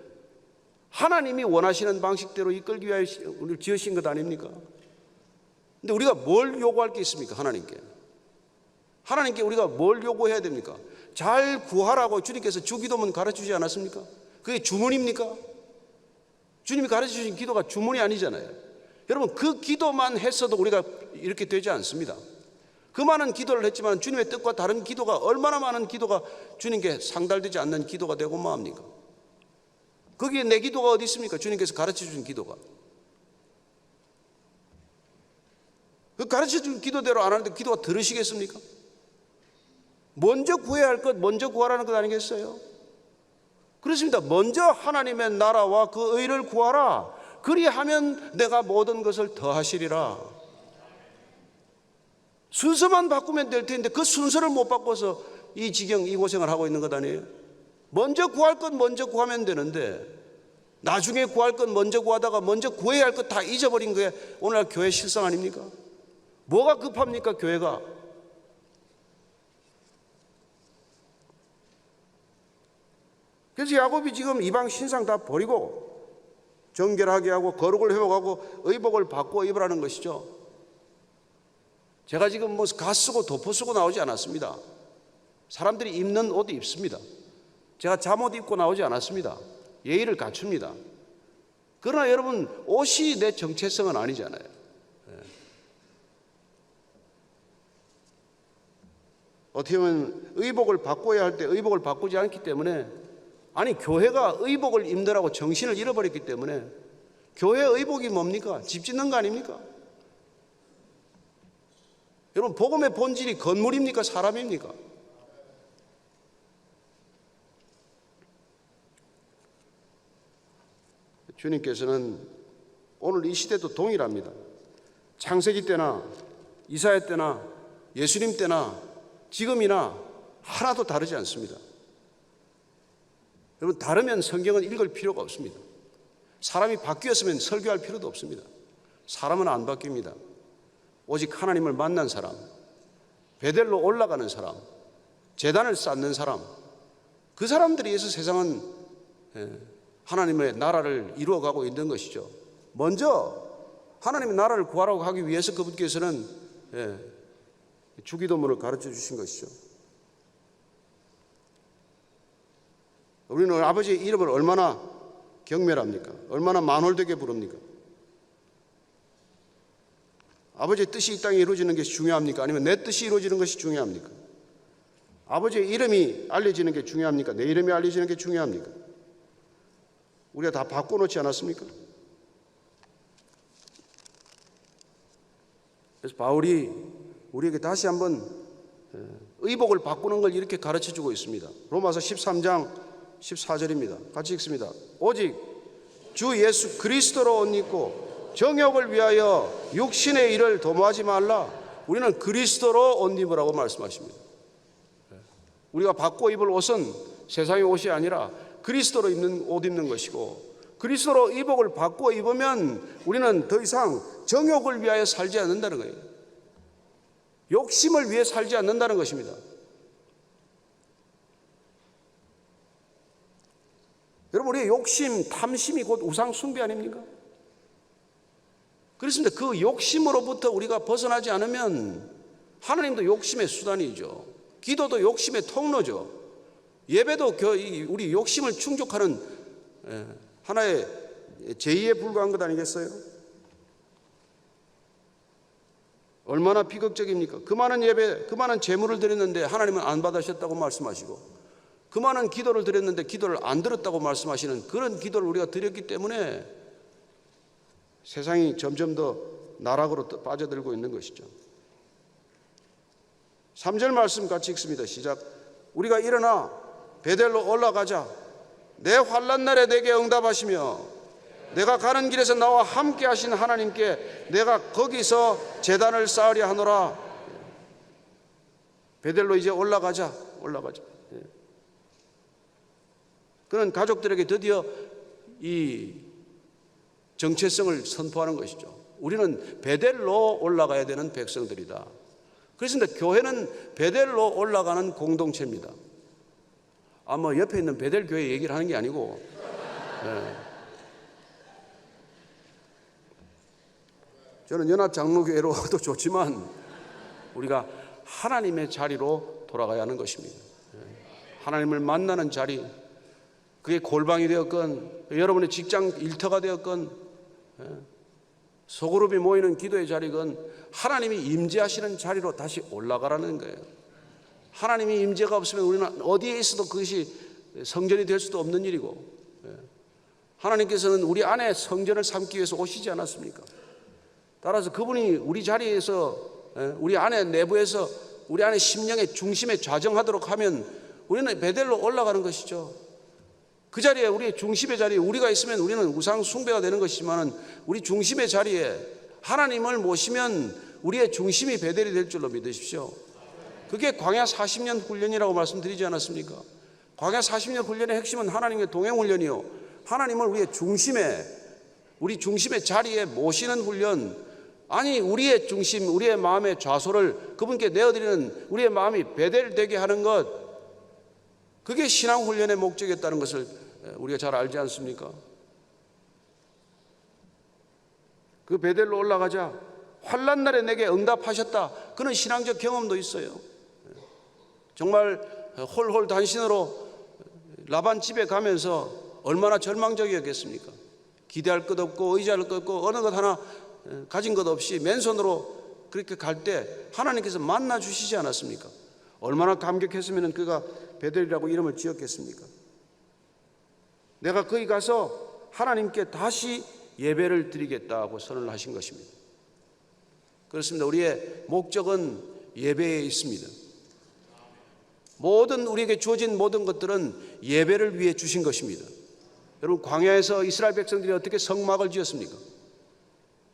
[SPEAKER 1] 하나님이 원하시는 방식대로 이끌기 위하여 우리를 지으신 것 아닙니까? 근데 우리가 뭘 요구할 게 있습니까? 하나님께 우리가 뭘 요구해야 됩니까? 잘 구하라고 주님께서 주기도문 가르쳐주지 않았습니까? 그게 주문입니까? 주님이 가르쳐주신 기도가 주문이 아니잖아요. 여러분, 그 기도만 했어도 우리가 이렇게 되지 않습니다. 그 많은 기도를 했지만 주님의 뜻과 다른 기도가, 얼마나 많은 기도가 주님께 상달되지 않는 기도가 되고 뭐합니까? 거기에 내 기도가 어디 있습니까? 주님께서 가르쳐주신 기도가. 그 가르쳐준 기도대로 안 하는데 기도가 들으시겠습니까? 먼저 구해야 할 것 먼저 구하라는 것 아니겠어요? 그렇습니다. 먼저 하나님의 나라와 그 의를 구하라. 그리하면 내가 모든 것을 더하시리라. 순서만 바꾸면 될 텐데 그 순서를 못 바꿔서 이 지경, 이 고생을 하고 있는 것 아니에요? 먼저 구할 것 먼저 구하면 되는데 나중에 구할 것 먼저 구하다가 먼저 구해야 할 것 다 잊어버린 게 오늘날 교회 실상 아닙니까? 뭐가 급합니까, 교회가? 그래서 야곱이 지금 이방 신상 다 버리고 정결하게 하고 거룩을 회복하고 의복을 바꾸어 입으라는 것이죠. 제가 지금 가 쓰고 덮어 쓰고 나오지 않았습니다. 사람들이 입는 옷도 입습니다. 제가 잠옷 입고 나오지 않았습니다. 예의를 갖춥니다. 그러나 여러분, 옷이 내 정체성은 아니잖아요. 어떻게 보면 의복을 바꿔야 할 때 의복을 바꾸지 않기 때문에, 아니 교회가 의복을 입느라고 정신을 잃어버렸기 때문에, 교회 의복이 뭡니까? 집 짓는 거 아닙니까? 여러분, 복음의 본질이 건물입니까? 사람입니까? 주님께서는 오늘 이 시대도 동일합니다. 창세기 때나 이사야 때나 예수님 때나 지금이나 하나도 다르지 않습니다. 여러분, 다르면 성경은 읽을 필요가 없습니다. 사람이 바뀌었으면 설교할 필요도 없습니다. 사람은 안 바뀝니다. 오직 하나님을 만난 사람, 베델로 올라가는 사람, 제단을 쌓는 사람, 그 사람들에 의해서 세상은 하나님의 나라를 이루어가고 있는 것이죠. 먼저 하나님의 나라를 구하라고 하기 위해서 그분께서는 주기도문을 가르쳐 주신 것이죠. 우리는 아버지의 이름을 얼마나 경멸합니까? 얼마나 만홀되게 부릅니까? 아버지의 뜻이 이 땅에 이루어지는 것이 중요합니까? 아니면 내 뜻이 이루어지는 것이 중요합니까? 아버지의 이름이 알려지는 게 중요합니까? 내 이름이 알려지는 게 중요합니까? 우리가 다 바꿔놓지 않았습니까? 그래서 바울이 우리에게 다시 한번 의복을 바꾸는 걸 이렇게 가르쳐주고 있습니다. 로마서 13장 14절입니다. 같이 읽습니다. 오직 주 예수 그리스도로 옷 입고 정욕을 위하여 육신의 일을 도모하지 말라. 우리는 그리스도로 옷 입으라고 말씀하십니다. 우리가 바꿔 입을 옷은 세상의 옷이 아니라 그리스도로 입는 옷 입는 것이고, 그리스도로 의복을 바꿔 입으면 우리는 더 이상 정욕을 위하여 살지 않는다는 거예요. 욕심을 위해 살지 않는다는 것입니다. 여러분, 우리의 욕심, 탐심이 곧 우상 숭배 아닙니까? 그렇습니다. 그 욕심으로부터 우리가 벗어나지 않으면 하나님도 욕심의 수단이죠. 기도도 욕심의 통로죠. 예배도 우리 욕심을 충족하는 하나의 제의에 불과한 것 아니겠어요? 얼마나 비극적입니까? 그 많은 예배, 그 많은 제물을 드렸는데 하나님은 안 받으셨다고 말씀하시고, 그 많은 기도를 드렸는데 기도를 안 들었다고 말씀하시는 그런 기도를 우리가 드렸기 때문에 세상이 점점 더 나락으로 빠져들고 있는 것이죠. 3절 말씀 같이 읽습니다. 시작. 우리가 일어나 베델로 올라가자. 내 환난 날에 내게 응답하시며 내가 가는 길에서 나와 함께 하신 하나님께 내가 거기서 제단을 쌓으려 하노라. 베델로 이제 올라가자. 그는 가족들에게 드디어 이 정체성을 선포하는 것이죠. 우리는 베델로 올라가야 되는 백성들이다. 그렇습니다. 교회는 베델로 올라가는 공동체입니다. 아마 옆에 있는 베델 교회 얘기를 하는 게 아니고, 저는 연합장로교회로도 좋지만 우리가 하나님의 자리로 돌아가야 하는 것입니다. 하나님을 만나는 자리, 그게 골방이 되었건 여러분의 직장 일터가 되었건 소그룹이 모이는 기도의 자리건 하나님이 임재하시는 자리로 다시 올라가라는 거예요. 하나님이 임재가 없으면 우리는 어디에 있어도 그것이 성전이 될 수도 없는 일이고, 하나님께서는 우리 안에 성전을 삼기 위해서 오시지 않았습니까? 따라서 그분이 우리 자리에서, 우리 안에 내부에서 우리 안에 심령의 중심에 좌정하도록 하면 우리는 베델로 올라가는 것이죠. 그 자리에, 우리의 중심의 자리에 우리가 있으면 우리는 우상 숭배가 되는 것이지만, 우리 중심의 자리에 하나님을 모시면 우리의 중심이 베델이 될 줄로 믿으십시오. 그게 광야 40년 훈련이라고 말씀드리지 않았습니까? 광야 40년 훈련의 핵심은 하나님의 동행 훈련이요, 하나님을 우리 중심의 자리에 모시는 훈련, 아니 우리의 중심, 우리의 마음의 좌소를 그분께 내어드리는 우리의 마음이 베델되게 하는 것, 그게 신앙 훈련의 목적이었다는 것을 우리가 잘 알지 않습니까? 그 베델로 올라가자. 환난 날에 내게 응답하셨다. 그런 신앙적 경험도 있어요. 정말 홀홀 단신으로 라반 집에 가면서 얼마나 절망적이었겠습니까? 기대할 것 없고 의지할 것 없고 어느 것 하나 가진 것 없이 맨손으로 그렇게 갈 때 하나님께서 만나 주시지 않았습니까? 얼마나 감격했으면 그가 베델이라고 이름을 지었겠습니까? 내가 거기 가서 하나님께 다시 예배를 드리겠다고 선언을 하신 것입니다. 그렇습니다. 우리의 목적은 예배에 있습니다. 모든 우리에게 주어진 모든 것들은 예배를 위해 주신 것입니다. 여러분, 광야에서 이스라엘 백성들이 어떻게 성막을 지었습니까?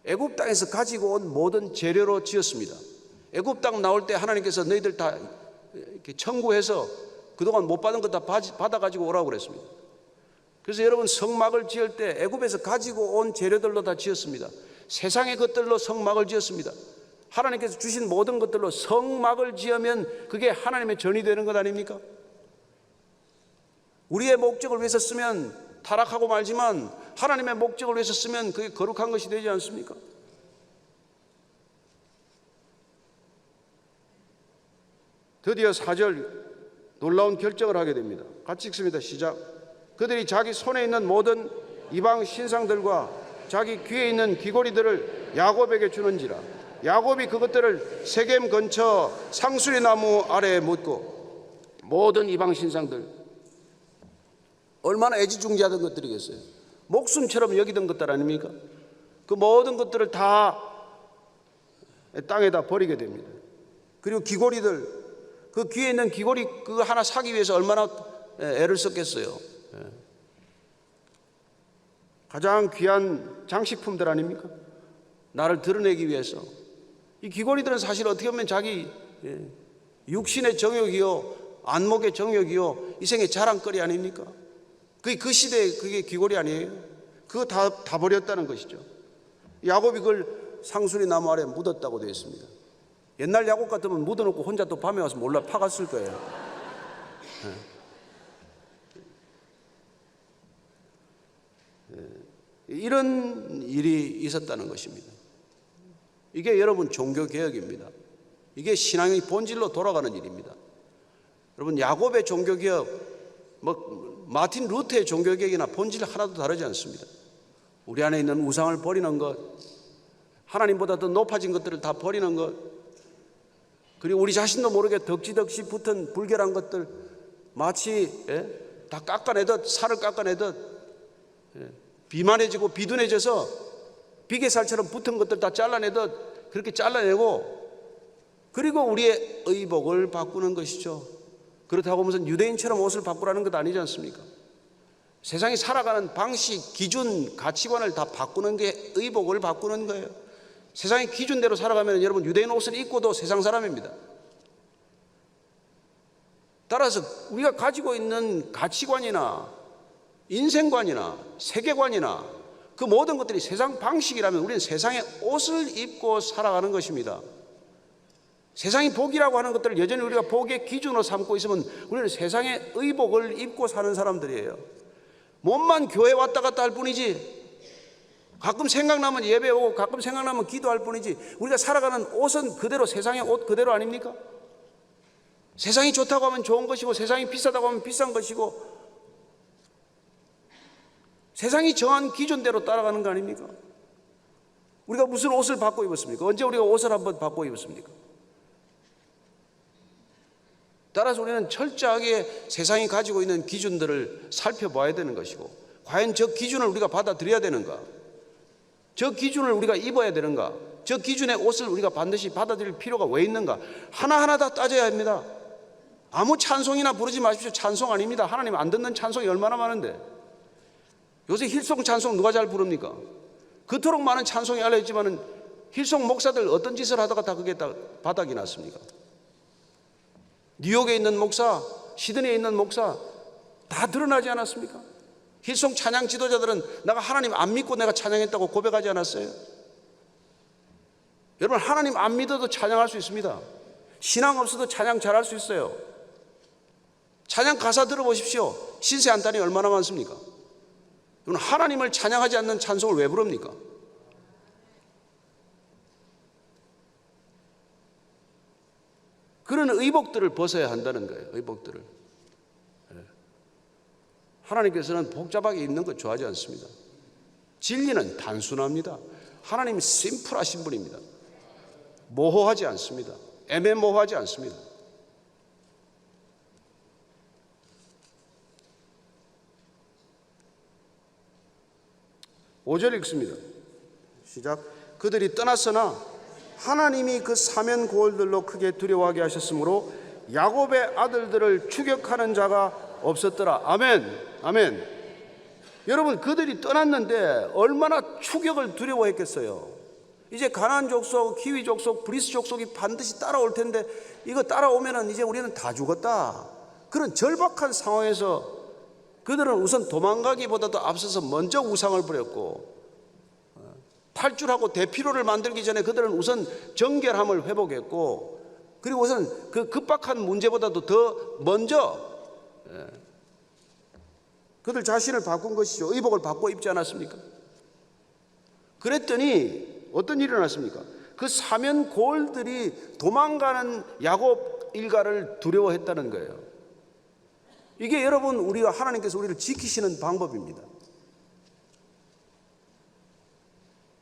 [SPEAKER 1] 애굽 땅에서 가지고 온 모든 재료로 지었습니다. 애굽 땅 나올 때 하나님께서 너희들 다 이렇게 청구해서 그동안 못 받은 것 다 받아가지고 오라고 그랬습니다. 그래서 여러분, 성막을 지을 때 애굽에서 가지고 온 재료들로 다 지었습니다. 세상의 것들로 성막을 지었습니다. 하나님께서 주신 모든 것들로 성막을 지으면 그게 하나님의 전이 되는 것 아닙니까? 우리의 목적을 위해서 쓰면 타락하고 말지만 하나님의 목적을 위해서 쓰면 그게 거룩한 것이 되지 않습니까? 드디어 4절 놀라운 결정을 하게 됩니다. 같이 읽습니다. 시작. 그들이 자기 손에 있는 모든 이방 신상들과 자기 귀에 있는 귀고리들을 야곱에게 주는지라. 야곱이 그것들을 세겜 근처 상수리 나무 아래에 묻고, 모든 이방 신상들, 얼마나 애지중지하던 것들이겠어요. 목숨처럼 여기던 것들 아닙니까? 그 모든 것들을 다 땅에다 버리게 됩니다. 그리고 귀고리들, 그 귀에 있는 귀고리 그거 하나 사기 위해서 얼마나 애를 썼겠어요. 가장 귀한 장식품들 아닙니까? 나를 드러내기 위해서. 이 귀고리들은 사실 어떻게 보면 자기 육신의 정욕이요, 안목의 정욕이요, 이 생의 자랑거리 아닙니까? 그 시대에 그게 귀고리 아니에요? 그거 다 버렸다는 것이죠. 야곱이 그걸 상수리 나무 아래 묻었다고 되어 있습니다. 옛날 야곱 같으면 묻어놓고 혼자 또 밤에 와서 몰라 파갔을 거예요. 이런 일이 있었다는 것입니다. 이게 여러분 종교개혁입니다. 이게 신앙의 본질로 돌아가는 일입니다. 여러분, 야곱의 종교개혁, 마틴 루터의 종교개혁이나 본질 하나도 다르지 않습니다. 우리 안에 있는 우상을 버리는 것, 하나님보다 더 높아진 것들을 다 버리는 것, 그리고 우리 자신도 모르게 덕지덕지 붙은 불결한 것들 마치 다 깎아내듯, 살을 깎아내듯 비만해지고 비둔해져서 비계살처럼 붙은 것들 다 잘라내듯 그렇게 잘라내고, 그리고 우리의 의복을 바꾸는 것이죠. 그렇다고 무슨 유대인처럼 옷을 바꾸라는 것 아니지 않습니까? 세상이 살아가는 방식, 기준, 가치관을 다 바꾸는 게 의복을 바꾸는 거예요. 세상의 기준대로 살아가면 여러분 유대인 옷을 입고도 세상 사람입니다. 따라서 우리가 가지고 있는 가치관이나 인생관이나 세계관이나 그 모든 것들이 세상 방식이라면 우리는 세상의 옷을 입고 살아가는 것입니다. 세상이 복이라고 하는 것들을 여전히 우리가 복의 기준으로 삼고 있으면 우리는 세상의 의복을 입고 사는 사람들이에요. 몸만 교회 왔다 갔다 할 뿐이지, 가끔 생각나면 예배 오고 가끔 생각나면 기도할 뿐이지, 우리가 살아가는 옷은 그대로 세상의 옷 그대로 아닙니까? 세상이 좋다고 하면 좋은 것이고 세상이 비싸다고 하면 비싼 것이고 세상이 정한 기준대로 따라가는 거 아닙니까? 우리가 무슨 옷을 바꿔 입었습니까? 언제 우리가 옷을 한번 바꿔 입었습니까? 따라서 우리는 철저하게 세상이 가지고 있는 기준들을 살펴봐야 되는 것이고, 과연 저 기준을 우리가 받아들여야 되는가? 저 기준을 우리가 입어야 되는가? 저 기준의 옷을 우리가 반드시 받아들일 필요가 왜 있는가? 하나하나 다 따져야 합니다. 아무 찬송이나 부르지 마십시오. 찬송 아닙니다. 하나님 안 듣는 찬송이 얼마나 많은데. 요새 힐송 찬송 누가 잘 부릅니까? 그토록 많은 찬송이 알려지지만은 힐송 목사들 어떤 짓을 하다가 다 그게 다 바닥이 났습니까? 뉴욕에 있는 목사, 시드니에 있는 목사 다 드러나지 않았습니까? 힐송 찬양 지도자들은 내가 하나님 안 믿고 내가 찬양했다고 고백하지 않았어요? 여러분, 하나님 안 믿어도 찬양할 수 있습니다. 신앙 없어도 찬양 잘할 수 있어요. 찬양 가사 들어보십시오. 신세 한탄이 얼마나 많습니까? 여러분, 하나님을 찬양하지 않는 찬송을 왜 부릅니까? 그런 의복들을 벗어야 한다는 거예요. 의복들을. 하나님께서는 복잡하게 입는 거 좋아하지 않습니다. 진리는 단순합니다. 하나님이 심플하신 분입니다. 모호하지 않습니다. 애매모호하지 않습니다. 5절 읽습니다. 시작. 그들이 떠났으나 하나님이 그 사면 고을들로 크게 두려워하게 하셨으므로 야곱의 아들들을 추격하는 자가 없었더라. 아멘. 아멘. 여러분, 그들이 떠났는데 얼마나 추격을 두려워했겠어요. 이제 가나안 족속, 히위 족속, 브리스 족속이 반드시 따라올 텐데 이거 따라오면은 이제 우리는 다 죽었다. 그런 절박한 상황에서 그들은 우선 도망가기보다도 앞서서 먼저 우상을 부렸고, 탈출하고 대피로를 만들기 전에 그들은 우선 정결함을 회복했고, 그리고 우선 그 급박한 문제보다도 더 먼저 그들 자신을 바꾼 것이죠. 의복을 바꿔 입지 않았습니까? 그랬더니 어떤 일이 일어났습니까? 그 사면 고을들이 도망가는 야곱 일가를 두려워했다는 거예요. 이게 여러분, 우리가 하나님께서 우리를 지키시는 방법입니다.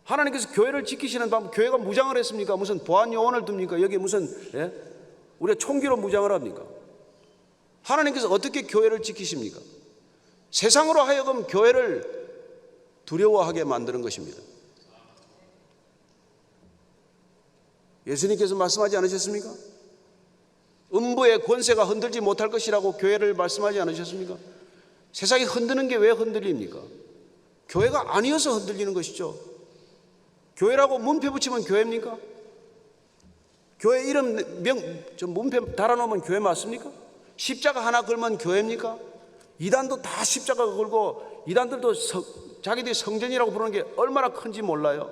[SPEAKER 1] 하나님께서 교회를 지키시는 방법, 교회가 무장을 했습니까? 무슨 보안 요원을 둡니까? 여기 무슨 우리가 총기로 무장을 합니까? 하나님께서 어떻게 교회를 지키십니까? 세상으로 하여금 교회를 두려워하게 만드는 것입니다. 예수님께서 말씀하지 않으셨습니까? 음부의 권세가 흔들지 못할 것이라고 교회를 말씀하지 않으셨습니까? 세상이 흔드는 게 왜 흔들립니까? 교회가 아니어서 흔들리는 것이죠. 교회라고 문패 붙이면 교회입니까? 교회 이름 문패 달아놓으면 교회 맞습니까? 십자가 하나 걸면 교회입니까? 이단도 다 십자가 걸고, 이단들도 자기들이 성전이라고 부르는 게 얼마나 큰지 몰라요.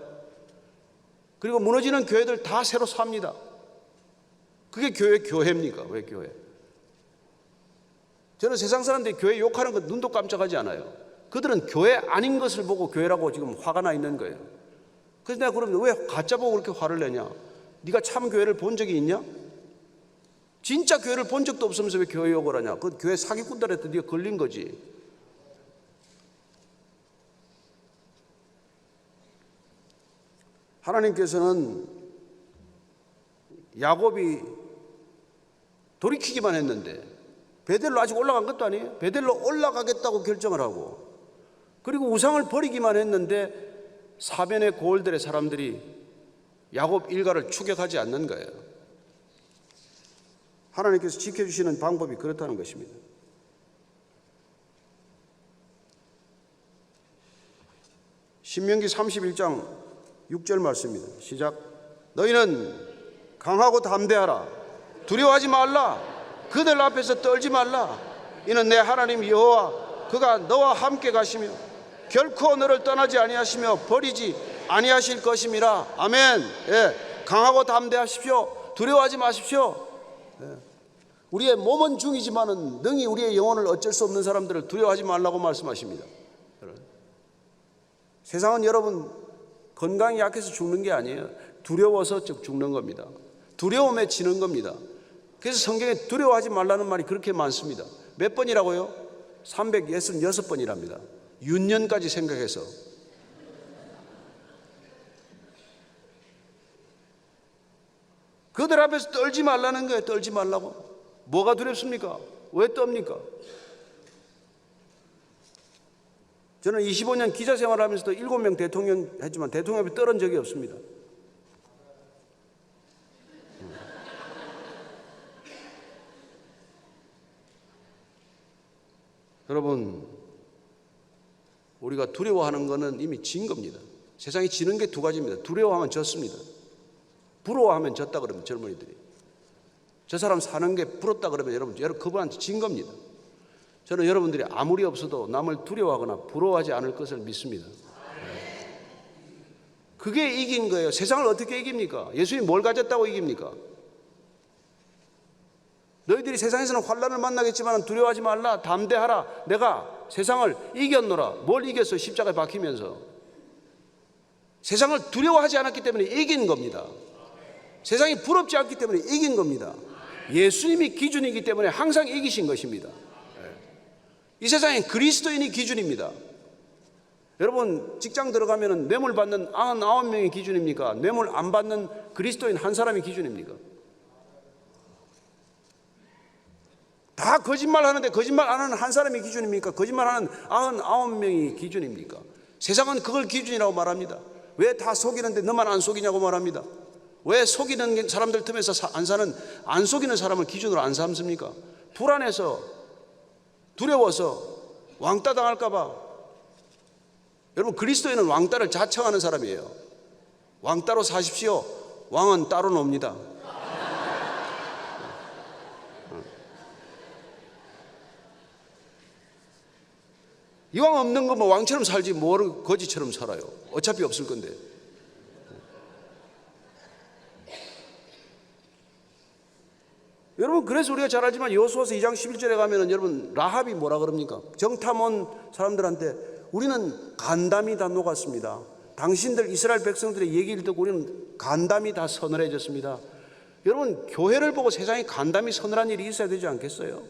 [SPEAKER 1] 그리고 무너지는 교회들 다 새로 삽니다. 그게 교회입니까? 왜 교회? 저는 세상 사람들이 교회 욕하는 거 눈도 깜짝하지 않아요. 그들은 교회 아닌 것을 보고 교회라고 지금 화가 나 있는 거예요. 그래서 내가 그러면 왜 가짜 보고 그렇게 화를 내냐? 네가 참 교회를 본 적이 있냐? 진짜 교회를 본 적도 없으면서 왜 교회 욕을 하냐? 그 교회 사기꾼들한테 네가 걸린 거지. 하나님께서는 야곱이 돌이키기만 했는데, 베델로 아직 올라간 것도 아니에요. 베델로 올라가겠다고 결정을 하고, 그리고 우상을 버리기만 했는데 사변의 고을들의 사람들이 야곱 일가를 추격하지 않는 거예요. 하나님께서 지켜주시는 방법이 그렇다는 것입니다. 신명기 31장 6절 말씀입니다. 시작. 너희는 강하고 담대하라. 두려워하지 말라. 그들 앞에서 떨지 말라. 이는 내 하나님 여호와 그가 너와 함께 가시며 결코 너를 떠나지 아니하시며 버리지 아니하실 것임이라. 아멘. 강하고 담대하십시오. 두려워하지 마십시오. 우리의 몸은 중이지만은 능히 우리의 영혼을 어쩔 수 없는 사람들을 두려워하지 말라고 말씀하십니다. 세상은 여러분 건강이 약해서 죽는 게 아니에요. 두려워서 죽는 겁니다. 두려움에 지는 겁니다. 그래서 성경에 두려워하지 말라는 말이 그렇게 많습니다. 몇 번이라고요? 366번이랍니다. 윤년까지 생각해서. 그들 앞에서 떨지 말라는 거예요. 떨지 말라고. 뭐가 두렵습니까? 왜 떱니까? 저는 25년 기자 생활하면서도 7명 대통령 했지만 대통령 앞에 떨은 적이 없습니다. 여러분, 우리가 두려워하는 것은 이미 진 겁니다. 세상이 지는 게 두 가지입니다. 두려워하면 졌습니다. 부러워하면 졌다 그러면 젊은이들이. 저 사람 사는 게 부럽다 그러면 여러분 그분한테 진 겁니다. 저는 여러분들이 아무리 없어도 남을 두려워하거나 부러워하지 않을 것을 믿습니다. 그게 이긴 거예요. 세상을 어떻게 이깁니까? 예수님이 뭘 가졌다고 이깁니까? 너희들이 세상에서는 환난을 만나겠지만 두려워하지 말라. 담대하라. 내가 세상을 이겼노라. 뭘 이겼어? 십자가에 박히면서. 세상을 두려워하지 않았기 때문에 이긴 겁니다. 세상이 부럽지 않기 때문에 이긴 겁니다. 예수님이 기준이기 때문에 항상 이기신 것입니다. 이 세상엔 그리스도인이 기준입니다. 여러분 직장 들어가면 뇌물 받는 99명이 기준입니까? 뇌물 안 받는 그리스도인 한 사람이 기준입니까? 다 거짓말 하는데 거짓말 안 하는 한 사람이 기준입니까? 거짓말 하는 99명이 기준입니까? 세상은 그걸 기준이라고 말합니다. 왜 다 속이는데 너만 안 속이냐고 말합니다. 왜 속이는 사람들 틈에서 안 속이는 사람을 기준으로 안 삼습니까? 불안해서, 두려워서, 왕따 당할까 봐. 여러분, 그리스도인은 왕따를 자청하는 사람이에요. 왕따로 사십시오. 왕은 따로 놉니다. 이왕 없는 거 뭐 왕처럼 살지 뭘 거지처럼 살아요. 어차피 없을 건데. 여러분, 그래서 우리가 잘 알지만 여호수아서 2장 11절에 가면은 여러분 라합이 뭐라 그럽니까? 정탐 온 사람들한테 우리는 간담이 다 녹았습니다. 당신들 이스라엘 백성들의 얘기를 듣고 우리는 간담이 다 서늘해졌습니다. 여러분, 교회를 보고 세상에 간담이 서늘한 일이 있어야 되지 않겠어요?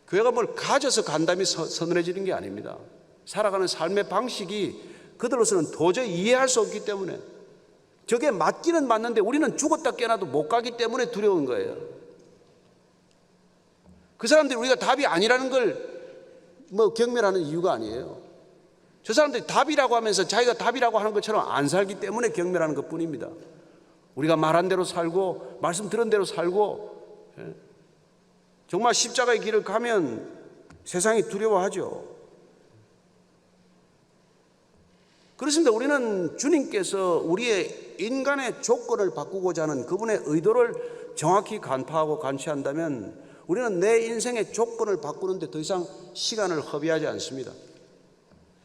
[SPEAKER 1] 교회가 뭘 가져서 간담이 서늘해지는 게 아닙니다. 살아가는 삶의 방식이 그들로서는 도저히 이해할 수 없기 때문에, 저게 맞기는 맞는데 우리는 죽었다 깨어나도 못 가기 때문에 두려운 거예요. 그 사람들이 우리가 답이 아니라는 걸 뭐 경멸하는 이유가 아니에요. 저 사람들이 답이라고 하면서 자기가 답이라고 하는 것처럼 안 살기 때문에 경멸하는 것 뿐입니다. 우리가 말한 대로 살고 말씀 들은 대로 살고, 정말 십자가의 길을 가면 세상이 두려워하죠. 그렇습니다. 우리는 주님께서 우리의 인간의 조건을 바꾸고자 하는 그분의 의도를 정확히 간파하고 관치한다면 우리는 내 인생의 조건을 바꾸는데 더 이상 시간을 허비하지 않습니다.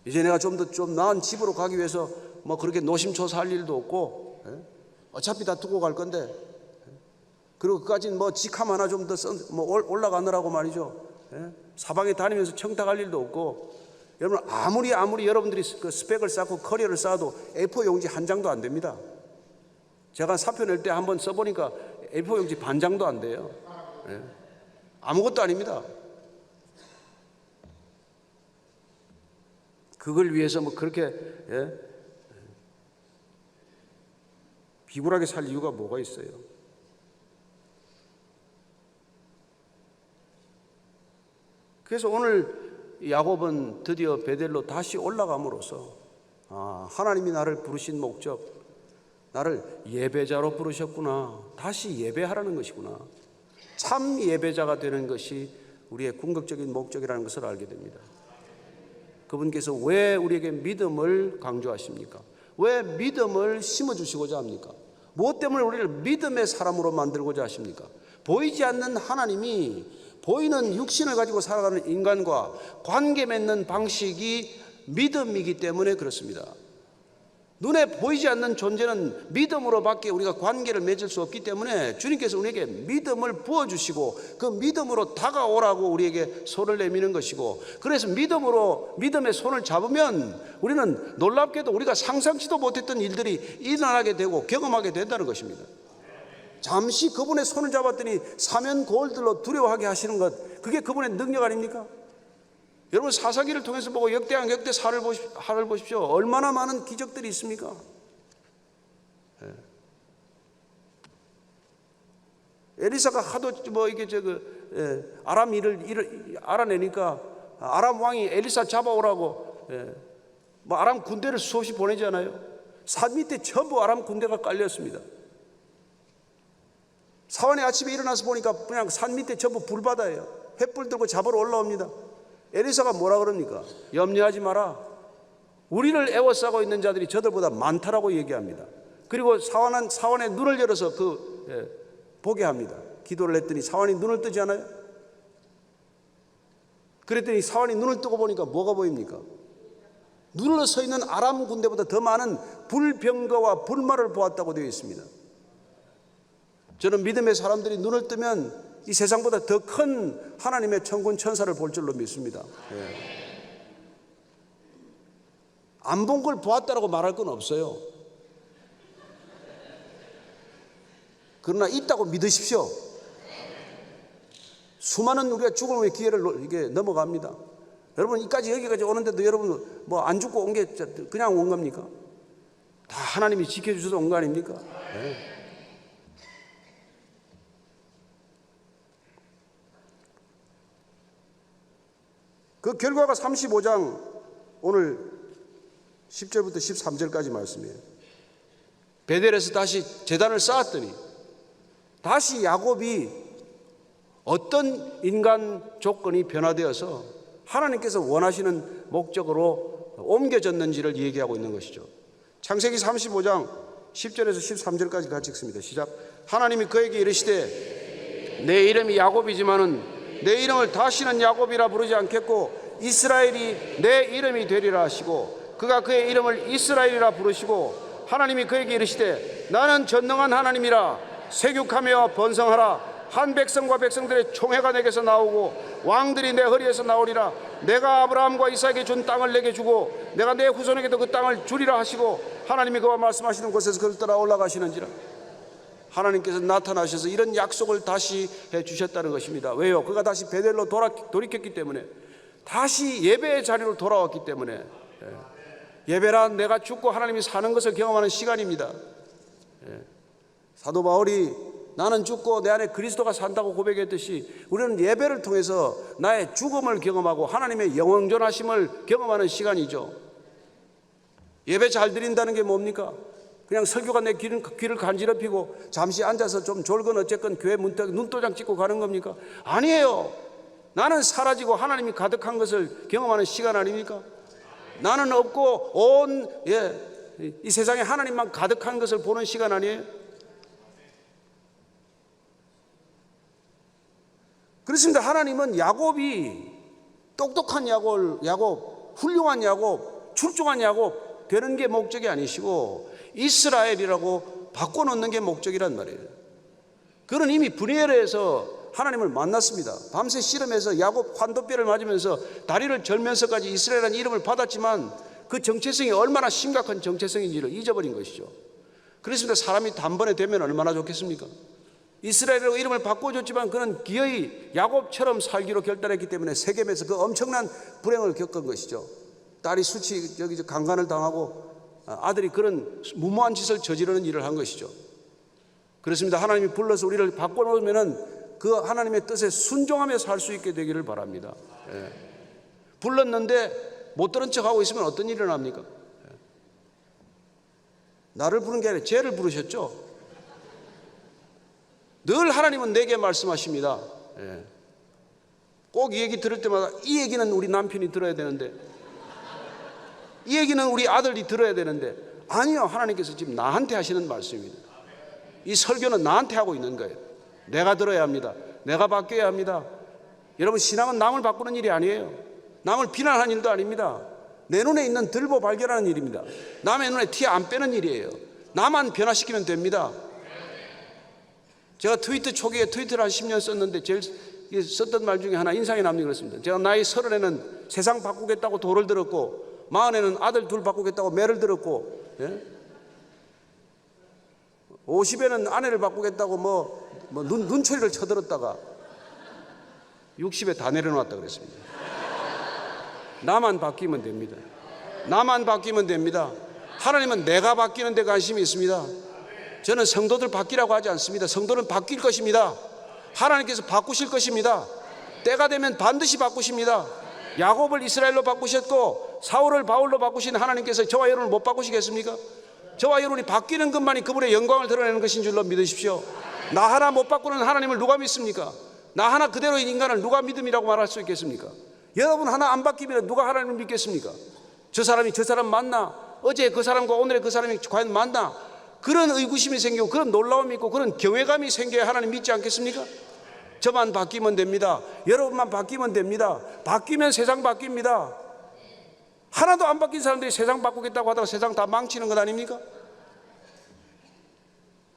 [SPEAKER 1] 이제 내가 좀 나은 집으로 가기 위해서 뭐 그렇게 노심초사할 일도 없고, 어차피 다 두고 갈 건데, 그리고 그까지는 뭐 직함 하나 좀 더 올라가느라고 말이죠. 사방에 다니면서 청탁할 일도 없고, 여러분 아무리 여러분들이 그 스펙을 쌓고 커리어를 쌓아도 A4 용지 한 장도 안 됩니다. 제가 사표 낼 때 한번 써보니까 A4 용지 반 장도 안 돼요. 아무것도 아닙니다. 그걸 위해서 뭐 그렇게 비굴하게 살 이유가 뭐가 있어요? 그래서 오늘 야곱은 드디어 베델로 다시 올라감으로써 하나님이 나를 부르신 목적, 나를 예배자로 부르셨구나, 다시 예배하라는 것이구나, 참 예배자가 되는 것이 우리의 궁극적인 목적이라는 것을 알게 됩니다. 그분께서 왜 우리에게 믿음을 강조하십니까? 왜 믿음을 심어주시고자 합니까? 무엇 때문에 우리를 믿음의 사람으로 만들고자 하십니까? 보이지 않는 하나님이 보이는 육신을 가지고 살아가는 인간과 관계 맺는 방식이 믿음이기 때문에 그렇습니다. 눈에 보이지 않는 존재는 믿음으로밖에 우리가 관계를 맺을 수 없기 때문에 주님께서 우리에게 믿음을 부어주시고 그 믿음으로 다가오라고 우리에게 손을 내미는 것이고, 그래서 믿음의 손을 잡으면 우리는 놀랍게도 우리가 상상치도 못했던 일들이 일어나게 되고 경험하게 된다는 것입니다. 잠시 그분의 손을 잡았더니 사면 고울들로 두려워하게 하시는 것, 그게 그분의 능력 아닙니까? 여러분 사사기를 통해서 보고 역대한 역대사를 보십시오. 얼마나 많은 기적들이 있습니까? 에리사가 하도 뭐 이게 아람 일을 알아내니까 아람 왕이 엘리사 잡아오라고 뭐 아람 군대를 수없이 보내잖아요. 산 밑에 전부 아람 군대가 깔렸습니다. 사환이 아침에 일어나서 보니까 그냥 산 밑에 전부 불바다예요. 횃불 들고 잡으러 올라옵니다. 엘리사가 뭐라 그럽니까? 염려하지 마라. 우리를 애워싸고 있는 자들이 저들보다 많다라고 얘기합니다. 그리고 사환의 눈을 열어서 보게 합니다. 기도를 했더니 사환이 눈을 뜨지 않아요? 그랬더니 사환이 눈을 뜨고 보니까 뭐가 보입니까? 눈을 서 있는 아람 군대보다 더 많은 불병거와 불말을 보았다고 되어 있습니다. 저는 믿음의 사람들이 눈을 뜨면 이 세상보다 더 큰 하나님의 천군 천사를 볼 줄로 믿습니다. 안 본 걸 보았다라고 말할 건 없어요. 그러나 있다고 믿으십시오. 수많은 우리가 죽음의 기회를 이게 넘어갑니다. 여러분 여기까지 오는데도 여러분 뭐 안 죽고 온 게 그냥 온 겁니까? 다 하나님이 지켜주셔서 온 거 아닙니까? 네. 그 그 결과가 35장 오늘 10절부터 13절까지 말씀이에요. 베델에서 다시 제단을 쌓았더니 다시 야곱이 어떤 인간 조건이 변화되어서 하나님께서 원하시는 목적으로 옮겨졌는지를 얘기하고 있는 것이죠. 창세기 35장 10절에서 13절까지 같이 읽습니다. 시작. 하나님이 그에게 이르시되 내 이름이 야곱이지만은 내 이름을 다시는 야곱이라 부르지 않겠고 이스라엘이 내 이름이 되리라 하시고 그가 그의 이름을 이스라엘이라 부르시고 하나님이 그에게 이르시되 나는 전능한 하나님이라 세륙하며 번성하라. 한 백성과 백성들의 총회가 내게서 나오고 왕들이 내 허리에서 나오리라. 내가 아브라함과 이삭에게 준 땅을 내게 주고 내가 내 후손에게도 그 땅을 주리라 하시고 하나님이 그와 말씀하시는 곳에서 그를 따라 올라가시는지라. 하나님께서 나타나셔서 이런 약속을 다시 해주셨다는 것입니다. 왜요? 그가 다시 베델로 돌이켰기 때문에, 다시 예배의 자리로 돌아왔기 때문에. 예배란 내가 죽고 하나님이 사는 것을 경험하는 시간입니다. 사도 바울이 나는 죽고 내 안에 그리스도가 산다고 고백했듯이 우리는 예배를 통해서 나의 죽음을 경험하고 하나님의 영원존하심을 경험하는 시간이죠. 예배 잘 드린다는 게 뭡니까? 그냥 설교가 내 귀를 간지럽히고 잠시 앉아서 좀 졸건 어쨌건 교회 눈도장 찍고 가는 겁니까? 아니에요. 나는 사라지고 하나님이 가득한 것을 경험하는 시간 아닙니까? 나는 없고 이 세상에 하나님만 가득한 것을 보는 시간 아니에요? 그렇습니다. 하나님은 야곱이 똑똑한 야곱, 훌륭한 야곱, 출중한 야곱 되는 게 목적이 아니시고 이스라엘이라고 바꿔놓는 게 목적이란 말이에요. 그는 이미 브니엘에서 하나님을 만났습니다. 밤새 씨름해서 야곱 환도뼈를 맞으면서 다리를 절면서까지 이스라엘이라는 이름을 받았지만 그 정체성이 얼마나 심각한 정체성인지를 잊어버린 것이죠. 그렇습니다. 사람이 단번에 되면 얼마나 좋겠습니까? 이스라엘이라고 이름을 바꿔줬지만 그는 기어이 야곱처럼 살기로 결단했기 때문에 세겜에서 그 엄청난 불행을 겪은 것이죠. 딸이 강간을 당하고 아들이 그런 무모한 짓을 저지르는 일을 한 것이죠. 그렇습니다. 하나님이 불러서 우리를 바꿔놓으면은 그 하나님의 뜻에 순종하며 살 수 있게 되기를 바랍니다. 불렀는데 못 들은 척하고 있으면 어떤 일이 일어납니까? 나를 부른 게 아니라 쟤를 부르셨죠. 늘 하나님은 내게 말씀하십니다. 꼭 이 얘기 들을 때마다 이 얘기는 우리 남편이 들어야 되는데, 이 얘기는 우리 아들이 들어야 되는데, 아니요, 하나님께서 지금 나한테 하시는 말씀입니다. 이 설교는 나한테 하고 있는 거예요. 내가 들어야 합니다. 내가 바뀌어야 합니다. 여러분, 신앙은 남을 바꾸는 일이 아니에요. 남을 비난하는 일도 아닙니다. 내 눈에 있는 들보 발견하는 일입니다. 남의 눈에 티 안 빼는 일이에요. 나만 변화시키면 됩니다. 제가 트위터 초기에 트위터를 한 10년 썼는데 제일 썼던 말 중에 하나 인상이 남는 게 그렇습니다. 제가 나이 30에는 세상 바꾸겠다고 돌을 들었고 40에는 아들 둘 바꾸겠다고 매를 들었고 50에는 아내를 바꾸겠다고 눈초리를 쳐들었다가 60에 다 내려놨다 그랬습니다. 나만 바뀌면 됩니다. 나만 바뀌면 됩니다. 하나님은 내가 바뀌는 데 관심이 있습니다. 저는 성도들 바뀌라고 하지 않습니다. 성도는 바뀔 것입니다. 하나님께서 바꾸실 것입니다. 때가 되면 반드시 바꾸십니다. 야곱을 이스라엘로 바꾸셨고 사울을 바울로 바꾸신 하나님께서 저와 여러분을 못 바꾸시겠습니까? 저와 여러분이 바뀌는 것만이 그분의 영광을 드러내는 것인 줄로 믿으십시오. 나 하나 못 바꾸는 하나님을 누가 믿습니까? 나 하나 그대로의 인간을 누가 믿음이라고 말할 수 있겠습니까? 여러분 하나 안 바뀌면 누가 하나님을 믿겠습니까? 저 사람이 저 사람 맞나? 어제 그 사람과 오늘의 그 사람이 과연 맞나? 그런 의구심이 생기고 그런 놀라움이 있고 그런 경외감이 생겨야 하나님 믿지 않겠습니까? 저만 바뀌면 됩니다. 여러분만 바뀌면 됩니다. 바뀌면 세상 바뀝니다. 하나도 안 바뀐 사람들이 세상 바꾸겠다고 하다가 세상 다 망치는 것 아닙니까?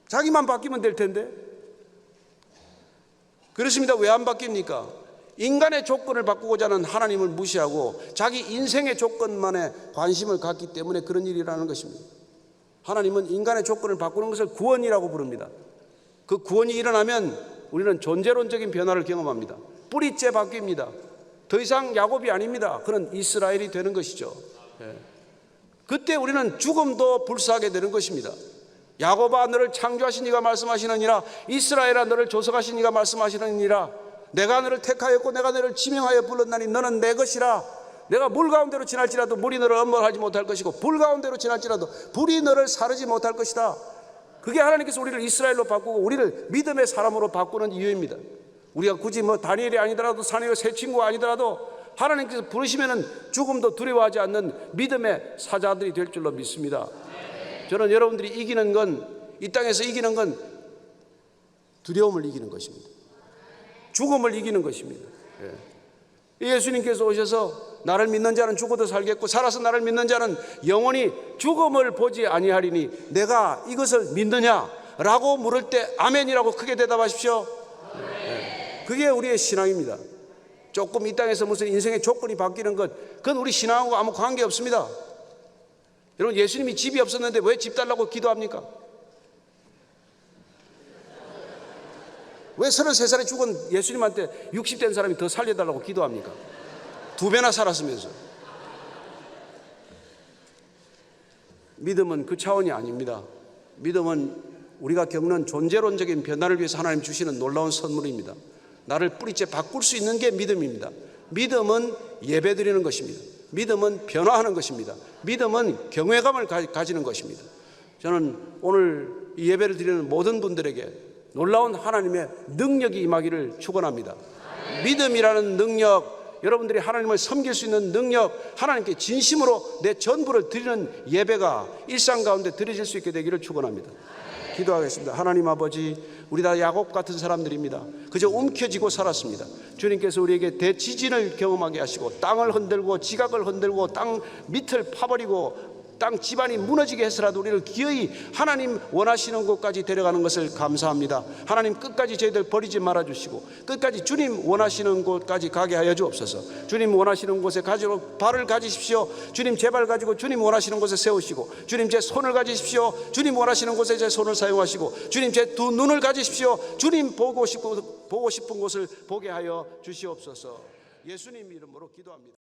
[SPEAKER 1] 자기만 바뀌면 될 텐데. 그렇습니다. 왜 안 바뀝니까? 인간의 조건을 바꾸고자 하는 하나님을 무시하고 자기 인생의 조건만에 관심을 갖기 때문에 그런 일이 일어나는 것입니다. 하나님은 인간의 조건을 바꾸는 것을 구원이라고 부릅니다. 그 구원이 일어나면 우리는 존재론적인 변화를 경험합니다. 뿌리째 바뀝니다. 더 이상 야곱이 아닙니다. 그는 이스라엘이 되는 것이죠. 그때 우리는 죽음도 불사하게 되는 것입니다. 야곱아 너를 창조하신 이가 말씀하시느니라. 이스라엘아 너를 조성하신 이가 말씀하시느니라. 내가 너를 택하였고 내가 너를 지명하여 불렀나니 너는 내 것이라. 내가 물 가운데로 지날지라도 물이 너를 엄벌하지 못할 것이고 불 가운데로 지날지라도 불이 너를 사르지 못할 것이다. 그게 하나님께서 우리를 이스라엘로 바꾸고 우리를 믿음의 사람으로 바꾸는 이유입니다. 우리가 굳이 다니엘이 아니더라도 사내의 새 친구가 아니더라도 하나님께서 부르시면은 죽음도 두려워하지 않는 믿음의 사자들이 될 줄로 믿습니다. 저는 여러분들이 이기는 건, 이 땅에서 이기는 건 두려움을 이기는 것입니다. 죽음을 이기는 것입니다. 예수님께서 오셔서 나를 믿는 자는 죽어도 살겠고 살아서 나를 믿는 자는 영원히 죽음을 보지 아니하리니 내가 이것을 믿느냐라고 물을 때 아멘이라고 크게 대답하십시오. 그게 우리의 신앙입니다. 조금 이 땅에서 무슨 인생의 조건이 바뀌는 것, 그건 우리 신앙하고 아무 관계 없습니다. 여러분, 예수님이 집이 없었는데 왜 집 달라고 기도합니까? 왜 33살에 죽은 예수님한테 60된 사람이 더 살려달라고 기도합니까? 2배나 살았으면서. 믿음은 그 차원이 아닙니다. 믿음은 우리가 겪는 존재론적인 변화를 위해서 하나님 주시는 놀라운 선물입니다. 나를 뿌리째 바꿀 수 있는 게 믿음입니다. 믿음은 예배드리는 것입니다. 믿음은 변화하는 것입니다. 믿음은 경외감을 가지는 것입니다. 저는 오늘 이 예배를 드리는 모든 분들에게 놀라운 하나님의 능력이 임하기를 축원합니다. 믿음이라는 능력, 여러분들이 하나님을 섬길 수 있는 능력, 하나님께 진심으로 내 전부를 드리는 예배가 일상 가운데 드려질 수 있게 되기를 축원합니다. 기도하겠습니다. 하나님 아버지, 우리 다 야곱 같은 사람들입니다. 그저 움켜쥐고 살았습니다. 주님께서 우리에게 대지진을 경험하게 하시고 땅을 흔들고 지각을 흔들고 땅 밑을 파버리고 땅 집안이 무너지게 해서라도 우리를 기어이 하나님 원하시는 곳까지 데려가는 것을 감사합니다. 하나님 끝까지 저희들 버리지 말아주시고 끝까지 주님 원하시는 곳까지 가게 하여 주옵소서. 주님 원하시는 곳에 가지고 발을 가지십시오. 주님 제 발 가지고 주님 원하시는 곳에 세우시고, 주님 제 손을 가지십시오. 주님 원하시는 곳에 제 손을 사용하시고, 주님 제 두 눈을 가지십시오. 주님 보고 싶은 곳을 보게 하여 주시옵소서. 예수님 이름으로 기도합니다.